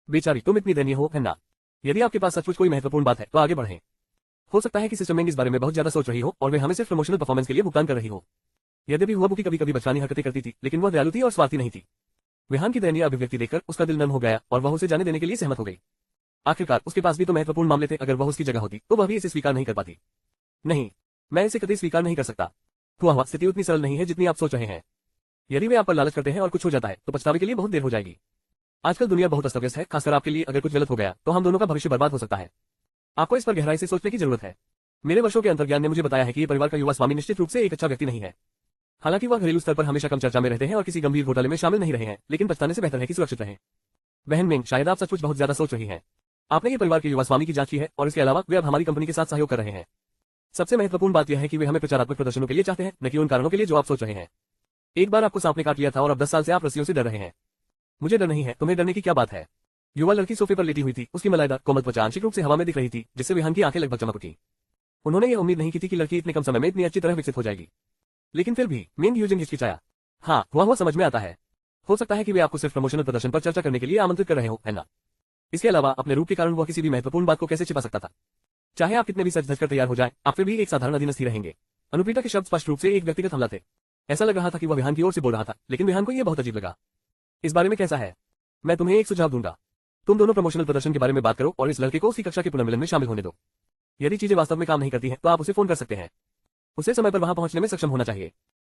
बेचारी, तुम इतनी दयनीय हो, है ना? यदि आपके पास सचमुच कोई महत्वपूर्ण बात है तो आगे बढ़ें। हो सकता है कि सिस्टम मेंग इस बारे में बहुत ज्यादा सोच रही हो और वे हमें सिर्फ प्रमोशनल परफॉर्मेंस के लिए भुगतान कर रही हो। यद्यपि हुआ बुकी कभी कभी बचकानी हरकतें करती थी, लेकिन वह दयालु थी और स्वार्थी नहीं थी। विहान की दयनीय अभिव्यक्ति देखकर उसका दिल नम हो गया और वह उसे जाने देने के लिए सहमत हो गई। आखिरकार उसके पास भी तो महत्वपूर्ण मामले थे। अगर वह उसकी जगह होती तो वह भी इसे स्वीकार नहीं कर पाती। नहीं, मैं इसे कभी स्वीकार नहीं कर सकता। हुआ स्थिति उतनी सरल नहीं है जितनी आप सोच रहे हैं। यदि वे आप पर लालच करते हैं और कुछ हो जाता है तो पछतावे के लिए बहुत देर हो जाएगी। आजकल दुनिया बहुत अस्त व्यस्त है, खासकर आपके लिए। अगर कुछ गलत हो गया तो हम दोनों का भविष्य बर्बाद हो सकता है। आपको इस पर गहराई से सोचने की जरूरत है। मेरे वर्षों के अंतर्ज्ञान ने मुझे बताया है कि ये परिवार का युवा स्वामी निश्चित रूप से एक अच्छा व्यक्ति नहीं है। हालांकि वह घरेलू स्तर पर हमेशा कम चर्चा में रहते हैं और किसी गंभीर घोटाले में शामिल नहीं रहे हैं, लेकिन पछताने से बेहतर है कि सुरक्षित रहें। बहन मेंग, शायद आप सचमुच बहुत ज्यादा सोच रही हैं। आपने ये परिवार के युवा स्वामी की जांच की है और इसके अलावा वे अब हमारी कंपनी के साथ सहयोग कर रहे हैं। सबसे महत्वपूर्ण बात यह है कि वे हमें प्रचारात्मक प्रदर्शनों के लिए चाहते हैं, न कि उन कारणों के लिए जो आप सोच रहे हैं। एक बार आपको सांप ने काट लिया था और अब 10 साल से आप रस्सियों से डर रहे हैं। मुझे डर नहीं है, तुम्हें डरने की क्या बात है? युवा लड़की सोफे पर लेटी हुई थी। उसकी मलाइदार कोमल त्वचा आंशिक रूप से हवा में दिख रही थी, जिससे विहान की आंखें लगभग चमक उठी। उन्होंने ये उम्मीद नहीं की थी कि लड़की इतने कम समय में इतनी अच्छी तरह विकसित हो जाएगी, लेकिन फिर भी मेंग यूजिन हिचकिचाया। हाँ, हुआ समझ में आता है। हो सकता है कि वे आपको सिर्फ प्रमोशनल प्रदर्शन पर चर्चा करने के लिए आमंत्रित कर रहे हो, है ना? इसके अलावा अपने रूप के कारण वह किसी भी महत्वपूर्ण बात को कैसे छिपा सकता था? चाहे आप कितने भी सच धज कर तैयार हो जाएं, आप फिर भी एक साधारण अधीनस्थ ही रहेंगे। अनुप्रीता के शब्द स्पष्ट रूप से एक व्यक्तिगत हमला थे। ऐसा लग रहा था कि वह विहान की ओर से बोल रहा था, लेकिन विहान को यह बहुत अजीब लगा। इस बारे में कैसा है? मैं तुम्हें एक सुझाव दूंगा। तुम दोनों प्रमोशनल प्रदर्शन के बारे में बात करो और इस लड़के को उसकी कक्षा के पुनर्मिलन में शामिल होने दो। यदि चीजें वास्तव में काम नहीं करती हैं तो आप उसे फोन कर सकते हैं। उसे समय पर वहां पहुंचने में सक्षम होना चाहिए।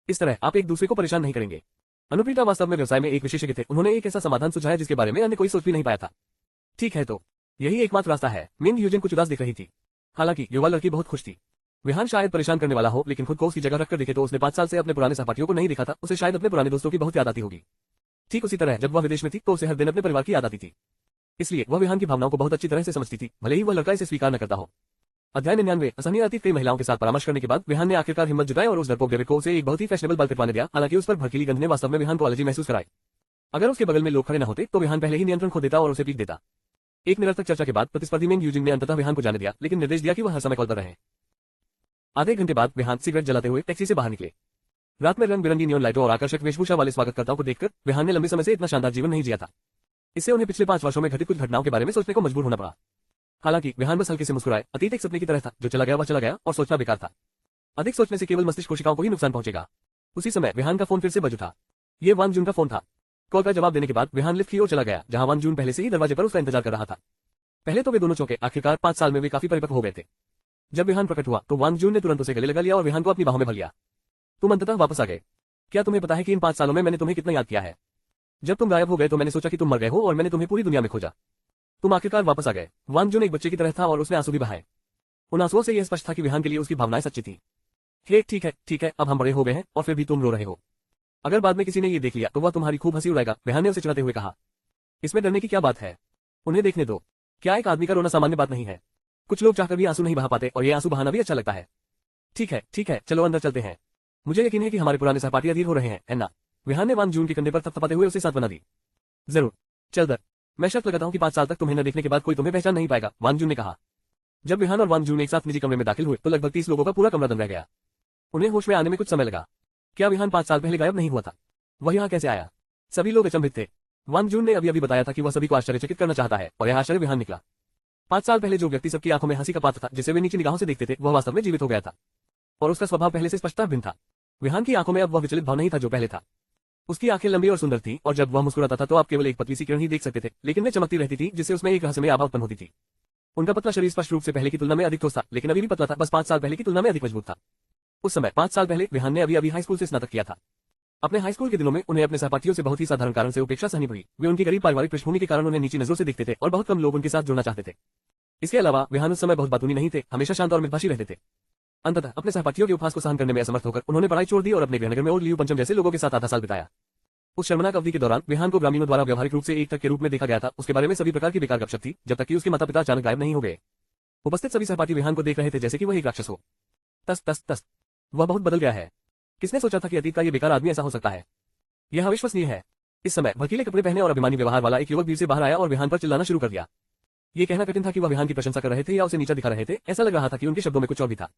इस तरह आप एक दूसरे को परेशान नहीं करेंगे। अनुप्रीता वास्तव में व्यवसाय में एक विशेषज्ञ थे। उन्होंने एक ऐसा समाधान सुझाया जिसके बारे में अन्य कोई सोच भी नहीं पाया था। ठीक है, तो यही एकमात्र रास्ता है। मेंग यूजिन कुछ उदास दिख रही थी। हालांकि युवा लड़की बहुत खुश थी। विहान शायद परेशान करने वाला हो, लेकिन खुद को उसकी जगह रखकर देखे तो उसने 5 साल से अपने पुराने सहपाठियों को नहीं देखा था। उसे शायद अपने पुराने दोस्तों की बहुत याद आती होगी। ठीक उसी तरह जब वह विदेश में थी तो उसे हर दिन अपने परिवार की याद आती थी। इसलिए वह विहान की भावनाओं को बहुत अच्छी तरह से समझती थी, भले ही वह लड़का इसे स्वीकार न करता हो। अध्याय 99। असहनीय अतीत कई महिलाओं के साथ परामर्श करने के बाद विहान ने आखिरकार हिम्मत जुटाई और उस डरपोक डेविड को उसे एक बहुत ही फैशनेबल बाल कटवाने दिया। हालांकि उस पर भड़कीली गंध ने वास्तव में विहान को एलर्जी महसूस कराई। अगर उसके बगल में लोग खड़े न होते तो विहान पहले ही नियंत्रण खो देता और उसे पीट देता। एक निरर्थक चर्चा के बाद प्रतिस्पर्धी मेंग यूजिंग ने अंततः विहान को जाने दिया, लेकिन निर्देश दिया कि वह हर समय कॉल पर रहे। आधे घंटे बाद विहान सिगरेट जलाते हुए टैक्सी से बाहर निकले। रात में रंग बिरंगी नियॉन लाइटों और आकर्षक वेशभूषा वाले स्वागतकर्ताओं को देखकर विहान ने लंबे समय से इतना शानदार जीवन नहीं जिया था। इससे उन्हें पिछले 5 वर्षों में घटित कुछ घटनाओं के बारे में सोचने को मजबूर होना पड़ा। हालांकि विहान बस हल्के से मुस्कुराए। अतीत एक सपने की तरह था, जो चला गया वह चला गया और सोचना बेकार था। अधिक सोचने से केवल मस्तिष्क कोशिकाओं को ही नुकसान पहुंचेगा। उसी समय विहान का फोन फिर से बज उठा। ये वांग जून का फोन था। कॉल का जवाब देने के बाद विहान लिफ्ट की ओर चला गया, जहां वांग जून पहले से ही दरवाजे पर उसका इंतजार कर रहा था। पहले तो वे दोनों चौंके, आखिरकार 5 साल में वे काफी परिपक्व हो गए थे। जब विहान प्रकट हुआ तो वांग जून ने तुरंत उसे गले लगा लिया और विहान को अपनी बाहों में भर लिया। तुम अंततः वापस आ गए। क्या तुम्हें पता है कि इन 5 सालों में मैंने तुम्हें कितना याद किया है? जब तुम गायब हो गए तो मैंने सोचा कि तुम मर गए हो और मैंने तुम्हें पूरी दुनिया में खोजा। तुम आखिरकार वापस आ गए। वांग जून एक बच्चे की तरह था और उसने आंसू भी बहाए। उन आंसुओं से यह स्पष्ट था कि विहान के लिए उसकी भावनाएं सच्ची थी। ठीक है, अब हम बड़े हो गए हैं और फिर भी तुम रो रहे हो। अगर बाद में किसी ने ये देख लिया तो वह तुम्हारी खूब हंसी उड़ाएगा, विहान ने उसे चिढ़ाते हुए कहा। इसमें डरने की क्या बात है? उन्हें देखने दो। क्या एक आदमी का रोना सामान्य बात नहीं है? कुछ लोग चाहकर भी आंसू नहीं बहा पाते और ये आंसू बहाना भी अच्छा लगता है। ठीक है, चलो अंदर चलते हैं। मुझे यकीन है कि हमारे पुराने सहपाठी अधीर हो रहे हैं, है ना? विहान ने वांग जून के कंधे पर थपथपाते हुए उसे साथ बना दी। जरूर, चल दर। मैं शर्त लगाता हूं कि 5 साल तक तुम्हें न देखने के बाद कोई तुम्हें पहचान नहीं पाएगा, वांग जून ने कहा। जब विहान और वांग जून एक साथ निजी कमरे में दाखिल हुए तो लगभग 30 लोगों का पूरा कमरा दंग रह गया। उन्हें होश में आने में कुछ समय लगा। क्या विहान 5 साल पहले गायब नहीं हुआ था? वह यहाँ कैसे आया? सभी लोग अचंभित थे। वांग जून ने अभी बताया था कि वह सभी को आश्चर्यचकित करना चाहता है और यह आश्चर्य विहान निकला। 5 साल पहले जो व्यक्ति सबकी आंखों में हंसी का पात्र था, जिसे वे नीची निगाहों से देखते थे, वह वास्तव में जीवित हो गया था और उसका स्वभाव पहले से स्पष्टता भिन्न था। विहान की आंखों में अब वह विचलित भाव नहीं था जो पहले था। उसकी आंखें लंबी और सुंदर थीं और जब वह मुस्कुराता था तो आप केवल एक पतली सी किरण ही देख सकते थे, लेकिन वे चमकती रहती थी जिससे उसमें एक रहस्यमय आभा उत्पन्न होती थी। उनका पतला शरीर स्पष्ट रूप से पहले की तुलना में अधिक ठोस था, लेकिन अभी भी पतला था, बस 5 साल पहले की तुलना में अधिक मजबूत था। उस समय 5 साल पहले विहान ने अभी हाई स्कूल से स्नातक किया था। अपने हाई स्कूल के दिनों में उन्हें अपने सहपाठियों से बहुत ही साधारण कारण से उपेक्षा सहनी पड़ी। वे उनकी गरीब पारिवारिक पृष्ठभूमि के कारण उन्हें नीची नजरों से देखते थे और बहुत कम लोग उनके साथ जुड़ना चाहते थे। इसके अलावा विहान उस समय बहुत बातूनी नहीं थे, हमेशा शांत और मितभाषी रहते थे। अंततः अपने सहपाठियों के उपहास को सहन करने में असमर्थ होकर उन्होंने पढ़ाई छोड़ दी और अपने गृहनगर में ओल्ड लियू पंचम जैसे लोगों के साथ आधा साल बिताया। उस शर्मनाक अवधि के दौरान विहान को ग्रामीणों द्वारा व्यवहारिक रूप से एक तक के रूप में देखा गया था। उसके बारे में सभी प्रकार की बेकार गपशप थी, जब तक कि उसके माता पिता अचानक गायब नहीं हो गए। उपस्थित सभी सहपाठी विहान को देख रहे थे जैसे कि वह एक राक्षस हो। तस तस तस, वह बहुत बदल गया है। किसने सोचा था कि अतीत का ये बेकार आदमी ऐसा हो सकता है? यह अविश्वसनीय है। इस समय भड़कीले कपड़े पहने और अभिमानी व्यवहार वाला एक युवक भीड़ से बाहर आया और विहान पर चिल्लाना शुरू कर दिया। ये कहना कठिन था कि वह विहान की प्रशंसा कर रहे थे या उसे नीचा दिखा रहे थे। ऐसा लग रहा था कि उनके शब्दों में कुछ और भी था।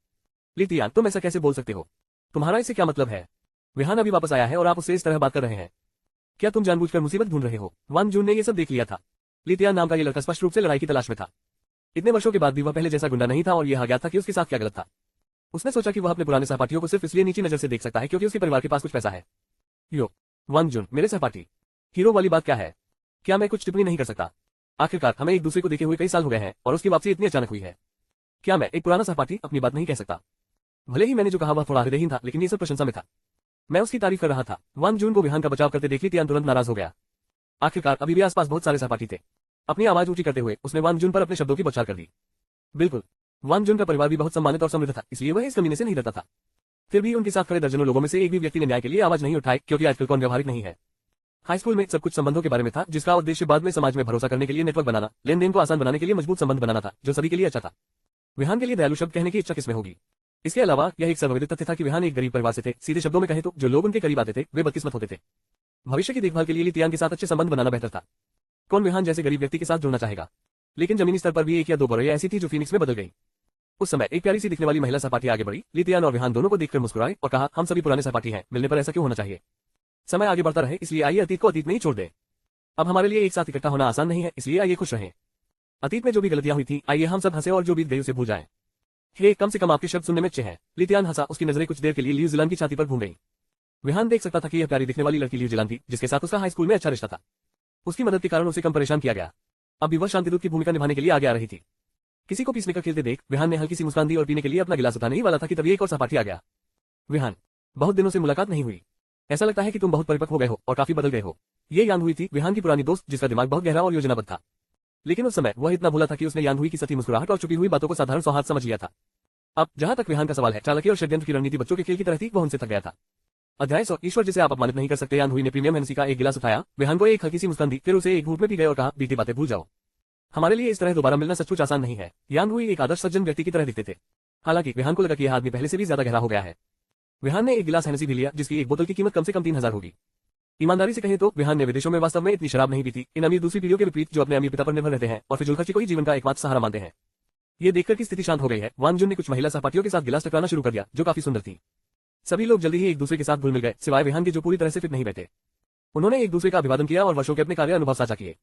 ली तियान, तुम ऐसा कैसे बोल सकते हो? तुम्हारा इससे क्या मतलब है? विहान अभी वापस आया है और आप उससे इस तरह बात कर रहे हैं। क्या तुम जानबूझकर मुसीबत ढूंढ रहे हो? वांग जून ने यह सब देख लिया था। ली तियान नाम का ये लड़का स्पष्ट रूप से लड़ाई की तलाश में था। इतने वर्षों के बाद भी वह पहले जैसा गुंडा नहीं था और यह अज्ञात था कि उसके साथ क्या गलत था। उसने सोचा कि वह अपने पुराने सहपाठियों को सिर्फ इसलिए नीची नजर से देख सकता है क्योंकि उसके परिवार के पास कुछ पैसा है। यो, वांग जून, मेरे सहपाठी। हीरो वाली बात क्या है? क्या मैं कुछ टिप्पणी नहीं कर सकता? आखिरकार हमें एक दूसरे को देखे हुए कई साल हो गए हैं और उसकी वापसी इतनी अचानक हुई है। क्या मैं एक पुराना सहपाठी अपनी बात नहीं कह सकता? भले ही मैंने जो कहा वह थोड़ा हृदयहीन था, लेकिन ये सब प्रशंसा में था। मैं उसकी तारीफ कर रहा था। वांग जून को विहान का बचाव करते देख ली तियान तुरंत नाराज हो गया। आखिरकार अभी भी आसपास बहुत सारे सहपाठी थे। अपनी आवाज ऊंची करते हुए उसने वांग जून पर अपने शब्दों की बौछार कर दी। बिल्कुल, वांग जून का परिवार भी बहुत सम्मानित और समृद्ध था, इसलिए वह इस कमीने से नहीं डरता था। फिर भी उनके साथ खड़े दर्जनों लोगों में से एक भी व्यक्ति ने न्याय के लिए आवाज नहीं उठाई, क्योंकि आजकल कौन व्यवहारिक नहीं है। हाई स्कूल में सब कुछ संबंधों के बारे में था, जिसका उद्देश्य बाद में समाज में भरोसा करने के लिए नेटवर्क बनाना, लेन देन को आसान बनाने के लिए मजबूत संबंध बनाना था, जो सभी के लिए अच्छा था। विहान के लिए दयालु शब्द कहने की इच्छा किसमें होगी? इसके अलावा यह एक सर्वविदित तथ्य था कि विहान एक गरीब परिवार से थे। सीधे शब्दों में कहे तो जो लोग उनके करीब आते थे वे बदकिस्मत होते थे। भविष्य की देखभाल के लिए ली तियान के साथ अच्छे संबंध बनाना बेहतर था। कौन विहान जैसे गरीब व्यक्ति के साथ जुड़ना चाहेगा? लेकिन जमीनी स्तर पर भी एक या दो बुराइयां ऐसी थी जो फीनिक्स में बदल गई। उस समय एक प्यारी सी दिखने वाली महिला सहपाठी आगे बढ़ी। ली तियान और विहान दोनों को देखकर मुस्कुराए और कहा, हम सभी पुराने सहपाठी हैं, मिलने पर ऐसा क्यों होना चाहिए? समय आगे बढ़ता रहे, इसलिए आइए अतीत को अतीत में ही छोड़ दे। अब हमारे लिए एक साथ इकट्ठा होना आसान नहीं है, इसलिए आइए खुश रहें। अतीत में जो भी गलतियां हुई थी, आइए हम सब हंसे और जो बीत गई उसे भूल जाएं। हे, कम से कम आपके शब्द सुनने में अच्छे हैं। ली तियान हंसा। उसकी नजरें कुछ देर के लिए लियू जिलान की छाती पर घूम गई। विहान देख सकता था कि यह प्यारी दिखने वाली लड़की लियू जिलान थी, जिसके साथ उसका हाई स्कूल में अच्छा रिश्ता था। उसकी मदद के कारण उसे कम परेशान किया गया। अब भी वह शांतिदूत की भूमिका निभाने के लिए आगे आ रही थी। किसी को पीसमेकर खेलते देख विहान ने हल्की सी मुस्कान दी और पीने के लिए अपना गिलास उठाने ही वाला था कि तभी एक और सहपाठी आ गया। विहान, बहुत दिनों से मुलाकात नहीं हुई। ऐसा लगता है कि तुम बहुत परिपक्व हो गए हो और काफी बदल गए हो। ये यान हुई थी, विहान की पुरानी दोस्त, जिसका दिमाग बहुत गहरा और योजनाबद्ध था। लेकिन उस समय वह इतना भूला था कि उसने यान हुई की सती मुस्कुराहट और छुपी हुई बातों को साधारण सौहार्द समझ लिया था। अब जहां तक विहान का सवाल है, चालाकी और षड्यंत्र की रणनीति बच्चों के खेल की तरह थी, वह उनसे थक गया था। अध्याय 100, ईश्वर जिसे आप अपमानित नहीं कर सकते। यान हुई ने प्रीमियम हेनेसी का एक गिलास उठाया, विहान को एक हल्की सी मुस्कान दी, फिर उसे एक घूंट में पी गए और कहा, बीती बातें भूल जाओ। हमारे लिए इस तरह दोबारा मिलना सचमुच आसान नहीं है। यान हुई एक आदर्श सज्जन व्यक्ति की तरह दिखते थे। हालांकि विहान को लगा कि यह आदमी पहले से भी ज्यादा गहरा हो गया है। विहान ने एक गिलास हेनेसी भी लिया, जिसकी एक बोतल की कीमत कम से कम 3000 होगी। ईमानदारी से कहें तो विहान ने विदेशों में वास्तव में इतनी शराब नहीं पी थी, इन अमीर दूसरी पीढ़ियों के विपरीत जो अपने अमीर पिता पर निर्भर रहते हैं और फिजूल खर्ची को ही जीवन का एकमात्र सहारा मानते हैं। ये देखकर की स्थिति शांत हो गई है, वांग जुन ने कुछ महिला सहपाठियों के साथ गिलास टकराना शुरू कर दिया जो काफी सुंदर थी। सभी लोग जल्दी ही एक दूसरे के साथ घुल मिल गए, सिवाय विहान के जो पूरी तरह से फिट नहीं बैठे। उन्होंने एक दूसरे का अभिवादन किया और वर्षों के अपने कार्य अनुभव साझा किए।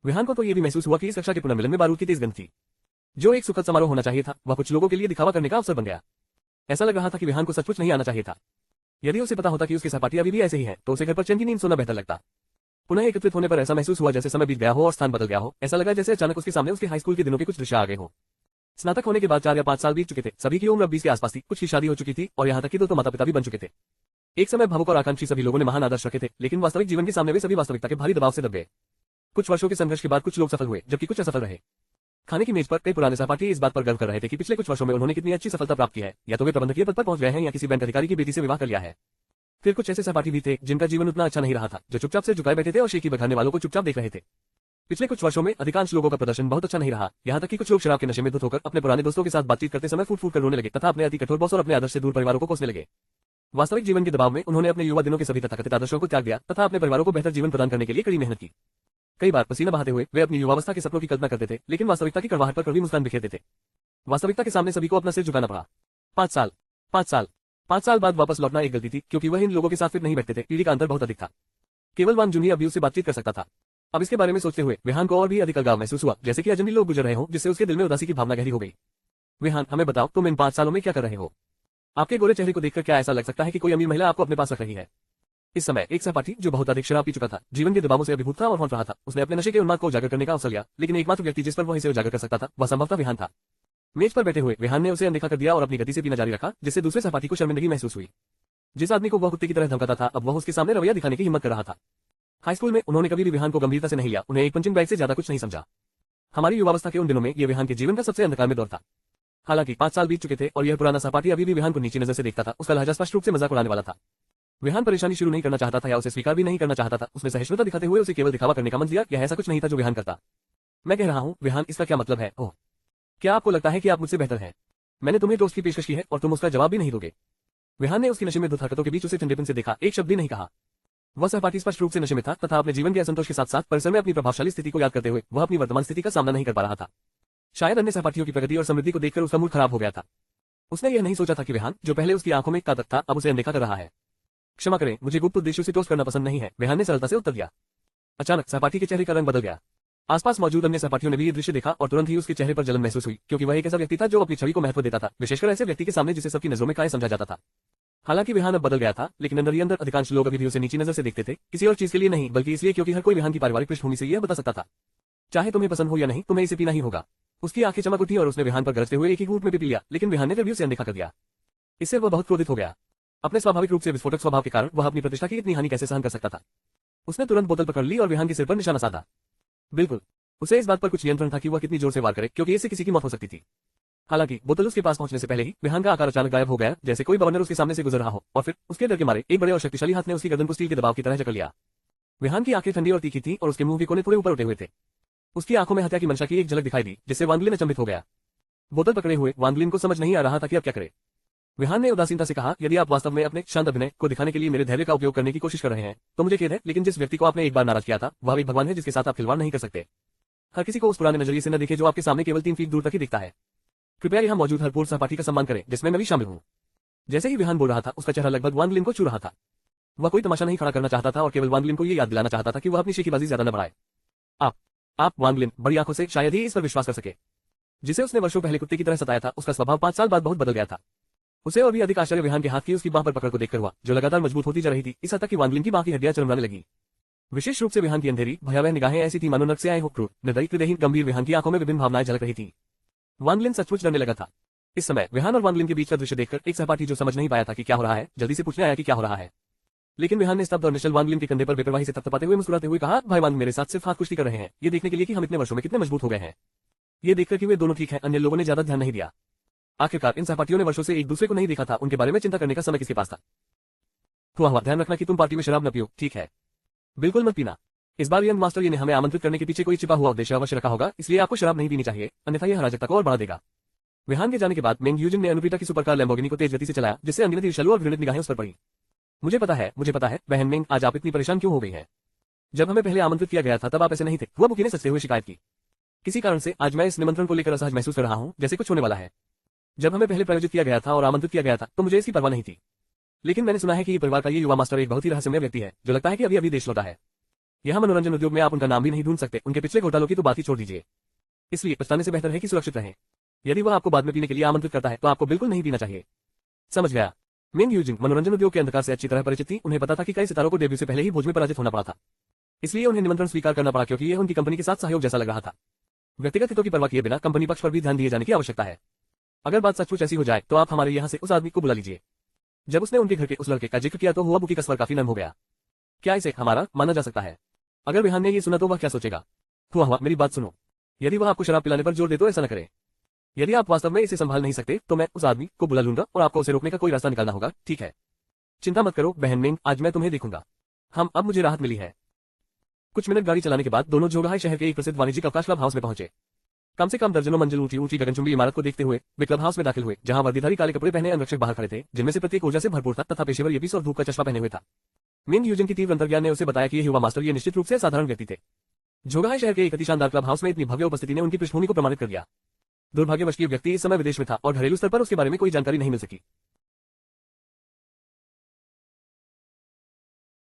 विहान को तो यह भी महसूस हुआ कि इस कक्षा के पुनर्मिलन में बारूद की तेज गंध थी। जो एक सुखद समारोह होना चाहिए था, वह कुछ लोगों के लिए दिखावा करने का अवसर बन गया। ऐसा लग रहा था कि विहान को सचमुच नहीं आना चाहिए था। यदि उसे पता होता कि उसके सहपाठी अभी भी ऐसे ही हैं, तो उसे घर पर चैन की नींद सोना बेहतर लगता। पुनः एकत्रित होने पर ऐसा महसूस हुआ जैसे समय बीत गया हो और स्थान बदल गया हो। ऐसा लगा जैसे अचानक उसके सामने उसके हाई स्कूल के दिनों के कुछ दृश्य आ गए हो। स्नातक होने के बाद 4 या 5 साल बीत चुके थे, सभी की उम्र अब 20 के आसपास थी, कुछ की शादी हो चुकी थी और यहाँ तक कि दो तो माता पिता भी बन चुके थे। एक समय भावुक और आकांक्षी सभी लोगों ने महान आदर्श रखे थे, लेकिन वास्तविक जीवन के सामने वे सभी वास्तविकता के भारी दबाव से दब गए। कुछ वर्षों के संघर्ष के बाद कुछ लोग सफल हुए, जबकि कुछ असफल रहे। खाने की मेज पर कई पुराने सहपाठी इस बात पर गर्व कर रहे थे कि पिछले कुछ वर्षों में उन्होंने कितनी अच्छी सफलता प्राप्त की है, या तो वे प्रबंधकीय पद पर पहुंच गए हैं या किसी बैंक अधिकारी की बेटी से विवाह कर लिया है। फिर कुछ ऐसे सहपाठी भी थे जिनका जीवन उतना अच्छा नहीं रहा था, जो चुपचाप से झुकाए बैठे थे और शेखी बघाने वालों को चुपचाप देख रहे थे। पिछले कुछ वर्षों में अधिकांश लोगों का प्रदर्शन बहुत अच्छा नहीं रहा, यहाँ तक कि कुछ लोग शराब के नशे में धुत होकर अपने पुराने दोस्तों के साथ बातचीत करते समय फूट फूट कर रोने लगे तथा अपने अति कठोर बॉस और अपने आदर्श से दूर परिवारों को कोसने लगे। वास्तविक जीवन के दबाव में उन्होंने अपने युवा दिनों के सभी तथाकथित आदर्शों को त्याग दिया तथा अपने परिवारों को बेहतर जीवन प्रदान करने के लिए कड़ी मेहनत की। कई बार पसीना बहाते हुए वे अपनी युवावस्था के सपनों की कल्पना करते थे, लेकिन वास्तविकता की कड़वाहट पर कड़वी मुस्कान बिखेरते थे। वास्तविकता के सामने सभी को अपना सिर झुकाना पड़ा। 5 साल बाद वापस लौटना एक गलती थी, क्योंकि वह इन लोगों के साथ फिर नहीं बैठते थे। पीढ़ी का अंतर बहुत अधिक था। केवल वांग जुन ही अभी उससे बातचीत कर सकता था। अब इसके बारे में सोचते हुए विहान को और भी अधिक अलगाव महसूस हुआ, जैसे कि अजनबी लोग गुजर रहे हो, जिससे उसके दिल में उदासी की भावना गहरी हो गई। विहान, हमें बताओ, तुम इन 5 सालों में क्या कर रहे हो? आपके गोरे चेहरे को देखकर क्या ऐसा लग सकता है कि कोई अमीर महिला आपको अपने पास रख रही है? इस समय एक सहपाठी जो बहुत अधिक शराब पी चुका था, जीवन के दबावों से अभिभूत था और हौंट रहा था, उसने अपने नशे के उन्माद को उजागर करने का अवसर लिया, लेकिन एकमात्र व्यक्ति जिस पर वह इसे उजागर कर सकता था, वह संभवतः विहान था। मेज पर बैठे हुए विहान ने उसे अनदेखा कर दिया और अपनी गति से पीना जारी रखा, जिससे दूसरे सहपाठी को शर्मिंदगी महसूस हुई। जिस आदमी को वह कुत्ते की तरह धमकाता था, अब वह उसके सामने रवैया दिखाने की हिम्मत कर रहा था। हाई स्कूल में उन्होंने कभी भी विहान को गंभीरता से नहीं लिया, उन्हें एक पंचिंग बैग से ज्यादा कुछ नहीं समझा। हमारी युवावस्था के उन दिनों में यह विहान के जीवन का सबसे अंधकार में दौर था। हालांकि 5 साल बीत चुके थे और यह पुराना सहपाठी अभी भी विहान को नीची नजर से देखता था। उसका लहजा स्पष्ट रूप से मजाक उड़ाने वाला था। विहान परेशानी शुरू नहीं करना चाहता था या उसे स्वीकार भी नहीं करना चाहता था। उसने सहिष्णुता दिखाते हुए उसे केवल दिखावा करने का मन दिया, यह ऐसा कुछ नहीं था जो विहान करता। मैं कह रहा हूँ विहान, इसका क्या मतलब है? ओह, क्या आपको लगता है कि आप मुझसे बेहतर हैं? मैंने तुम्हें दोस्त की पेशकश की है और तुम उसका जवाब भी नहीं दोगे। विहान ने उसकी नशे में धुत हरकतों के बीच उसे ठंडेपन से देखा, एक शब्द भी नहीं कहा। वह सहपाठी स्पष्ट रूप से नशे में था तथा अपने जीवन के असंतोष के साथ साथ परिसर में अपनी प्रभावशाली स्थिति को याद करते हुए वह अपनी वर्तमान स्थिति का सामना नहीं कर पा रहा था। शायद अन्य सहपाठियों की प्रगति और समृद्धि को देखकर उसका मूड खराब हो गया था। उसने यह नहीं सोचा था कि विहान, जो पहले उसकी आंखों में कादर था, अब उसे अनदेखा कर रहा है। क्षमा करें, मुझे गुप्त उद्देश्यों से टोस्ट करना पसंद नहीं है, विहान ने सरलता से उत्तर दिया। अचानक सहपाठी के चेहरे का रंग बदल गया। आसपास मौजूद अन्य सहपाठियों ने भी ये दृश्य देखा और तुरंत ही उसके चेहरे पर जलन महसूस हुई, क्योंकि वह एक ऐसा व्यक्ति था जो अपनी छवि को महत्व देता था, विशेषकर ऐसे व्यक्ति के सामने जिसे सबकी नजरों में कायर समझा जाता था। हालांकि विहान अब बदल गया था, लेकिन अंदर ही अंदर अधिकांश लोग अभी भी उसे नीची नजर से देखते थे, किसी और चीज के लिए नहीं, बल्कि इसलिए क्योंकि हर कोई विहान की पारिवारिक पृष्ठभूमि से यह बता सकता था, चाहे तुम्हें पसंद हो या नहीं, तुम्हें इसे पीना ही होगा। उसकी आंखें चमक उठी और उसने विहान पर गरजते हुए एक ही घूंट में पी लिया, लेकिन विहान ने फिर भी उसे अनदेखा कर दिया। इससे वह बहुत क्रोधित हो गया। अपने स्वाभाविक रूप से विस्फोटक स्वभाव के कारण वह अपनी प्रतिष्ठा की इतनी हानि कैसे सहन कर सकता था? उसने तुरंत बोतल पकड़ ली और विहान के सिर पर निशाना साधा। बिल्कुल, उसे इस बात पर कुछ नियंत्रण था कि वह कितनी जोर से वार करे, क्योंकि इससे किसी की मौत हो सकती थी। हालांकि बोतल उसके पास पहुंचने से पहले ही विहान का आकार अचानक गायब हो गया, जैसे कोई बवंडर उसके सामने से गुजर रहा हो, और फिर उसके डर के मारे एक बड़े और शक्तिशाली हाथ ने उसकी गर्दन को स्टील के दबाव की तरह जकड़ लिया। विहान की आंखें ठंडी और तीखी थीं और उसके मुंह के कोने थोड़े ऊपर उठे हुए थे। उसकी आंखों में हत्या की मंशा की एक झलक दिखाई दी, जिससे वांग लिन अचंभित हो गया। बोतल पकड़े हुए वांग लिन को समझ नहीं आ रहा था कि अब क्या करे। विहान ने उदासीनता से कहा, यदि आप वास्तव में अपने शांत अभिनय को दिखाने के लिए मेरे धैर्य का उपयोग करने की कोशिश कर रहे हैं, तो मुझे खेद है, लेकिन जिस व्यक्ति को आपने एक बार नाराज किया था, वह एक भगवान है जिसके साथ आप खिलवाड़ नहीं कर सकते। हर किसी को उस पुराने नजरिए से न देखे जो आपके सामने केवल 3 फीट दूर तक ही दिखता है। कृपया यहाँ मौजूद हर पूर्व सहपाठी का सम्मान करें, जिसमें मैं भी शामिल हूँ। जैसे ही विहान बोल रहा था, उसका चेहरा लगभग वांग लिन को छू रहा था। वह कोई तमाशा नहीं खड़ा करना चाहता था और केवल वांग लिन को यह याद दिलाना चाहता था कि वह अपनी शेखीबाजी ज्यादा न बढ़ाए। आप वांग लिन बड़ी आंखों से शायद ही इस पर विश्वास कर सके। जिसे उसने वर्षों पहले कुत्ते की तरह सताया था, उसका स्वभाव 5 साल बाद बहुत बदल गया था। उसे और भी अधिक आश्चर्य विहान के हाथ की उसकी बांह पर पकड़ को देखकर हुआ, जो लगातार मजबूत होती जा रही थी, इस हद तक कि वांग लिन की बांह की हड्डियां चरमराने लगी। विशेष रूप से विहान की अंधेरी भयावह निगाहें ऐसी थी मानो नर्क से आए हो, क्रूर, निर्दयी, हृदयहीन, गंभीर। विहान की आंखों में विभिन्न भावनाएं झलक रही थी। वांग लिन सचमुच डरने लगा था। इस समय विहान और वांग लिन के बीच का दृश्य देखकर एक सहपाठी जो समझ नहीं पाया था कि क्या हो रहा है, जल्दी से पूछने आया कि क्या हो रहा है। लेकिन विहान ने स्तब्ध और निश्चल वांग लिन के कंधे पर बेपरवाही से थपथपाते हुए मुस्कुराते हुए कहा, भाई वांग, मेरे साथ सिर्फ हाथ कुश्ती कर रहे हैं, ये देखने के लिए कि हम इतने वर्षों में कितने मजबूत हो गए हैं। ये देखकर कि वे दोनों ठीक हैं, अन्य लोगों ने ज्यादा ध्यान नहीं दिया। आखिरकार इन सहपाठियों ने वर्षों से एक दूसरे को नहीं देखा था, उनके बारे में चिंता करने का समय किसके पास था? हुआ ध्यान रखना कि तुम पार्टी में शराब न पियो, ठीक है? बिल्कुल मत पीना। इस बार यंग मास्टर ने हमें आमंत्रित करने के पीछे कोई छिपा हुआ उद्देश्य अवश्य रखा होगा, इसलिए आपको शराब नहीं पीनी चाहिए, अन्यथा यह अराजकता को और बढ़ा देगा। विहान के जाने के बाद मेंग यूजिन ने अनुप्रीता की सुपरकार लैम्बोर्गिनी को तेज गति से चलाया, जिससे अनगिनत ईर्ष्यालु और घृणित निगाहें उस पर पड़ी। मुझे पता है, बहन मिंग, आज आप इतनी परेशान क्यों हो गई हैं? जब हमें पहले आमंत्रित किया गया था तब आप ऐसे नहीं थे। हुआ बुकी ने सचते हुए शिकायत की। किसी कारण से आज मैं इस निमंत्रण को लेकर असहज महसूस कर रहा हूँ, जैसे कुछ होने वाला है। जब हमें पहले प्रायोजित किया गया था और आमंत्रित किया गया था तो मुझे इसकी परवाह नहीं थी। लेकिन मैंने सुना है कि ये परिवार का ये युवा मास्टर एक बहुत ही रहस्यमय व्यक्ति है, जो लगता है कि अभी अभी देश लौटा है। यहाँ मनोरंजन उद्योग में आप उनका नाम भी नहीं ढूंढ सकते, उनके पिछले घोटालों की तो बात ही छोड़ दीजिए। इसलिए पछताने से बेहतर है कि सुरक्षित रहें। यदि वह आपको बाद में पीने के लिए आमंत्रित करता है तो आपको बिल्कुल नहीं पीना चाहिए। समझ गया। मिंग यूजिंग मनोरंजन उद्योग के अंधकार से अच्छी तरह परिचित थी। उन्हें पता था कि कई सितारों को डेब्यू से पहले ही भोज में पराजित होना पड़ा था। इसलिए उन्हें निमंत्रण स्वीकार करना पड़ा क्योंकि यह उनकी कंपनी के साथ सहयोग जैसा लग रहा था। व्यक्तिगत हितों की परवाह किए बिना कंपनी पक्ष पर भी ध्यान दिए जाने की आवश्यकता है। अगर बात सचमुच ऐसी हो जाए तो आप हमारे यहाँ से उस आदमी को बुला लीजिए। जब उसने उनके घर के उस लड़के का जिक्र किया तो हुआ बुकी का स्वर काफी नर्म हो गया। क्या इसे हमारा माना जा सकता है? अगर विहान ने ये सुना तो वह क्या सोचेगा? हुआ मेरी बात सुनो। यदि वह आपको शराब पिलाने पर जोर दे तो ऐसा न करें। यदि आप वास्तव में इसे संभाल नहीं सकते तो मैं उस आदमी को बुला लूंगा और आपको उसे रोकने का कोई रास्ता निकालना होगा, ठीक है? चिंता मत करो बहन मिंग, आज मैं तुम्हें देखूंगा। अब मुझे राहत मिली है। कुछ मिनट गाड़ी चलाने के बाद दोनों जोगहाई शहर के एक प्रसिद्ध वाणिज्यिक अवकाश क्लब हाउस में पहुंचे। कम से कम दर्जनों मंजिल ऊंची ऊंची गगनचुंबी इमारत को देखते हुए वे क्लब हाउस में दाखिल हुए, जहां वर्दीधारी काले कपड़े पहने अंगरक्षक बाहर खड़े थे, जिनमें से प्रत्येक ऊर्जा से भरपूर था तथा पेशेवर येपिस और धूप का चश्मा पहने हुए था। मिंग यूजिन की तीव्र अंतर्ज्ञान ने उसे बताया कि ये युवा मास्टर ये निश्चित रूप से साधारण व्यक्ति थे। जोगहाई शहर के एक अति शानदार क्लब हाउस में इतनी भव्य उपस्थिति ने उनकी पृष्ठभूमि को प्रमाणित कर दिया। दुर्भाग्यवश ये व्यक्ति इस समय विदेश में था और घरेलू स्तर पर उसके बारे में कोई जानकारी नहीं मिल सकी।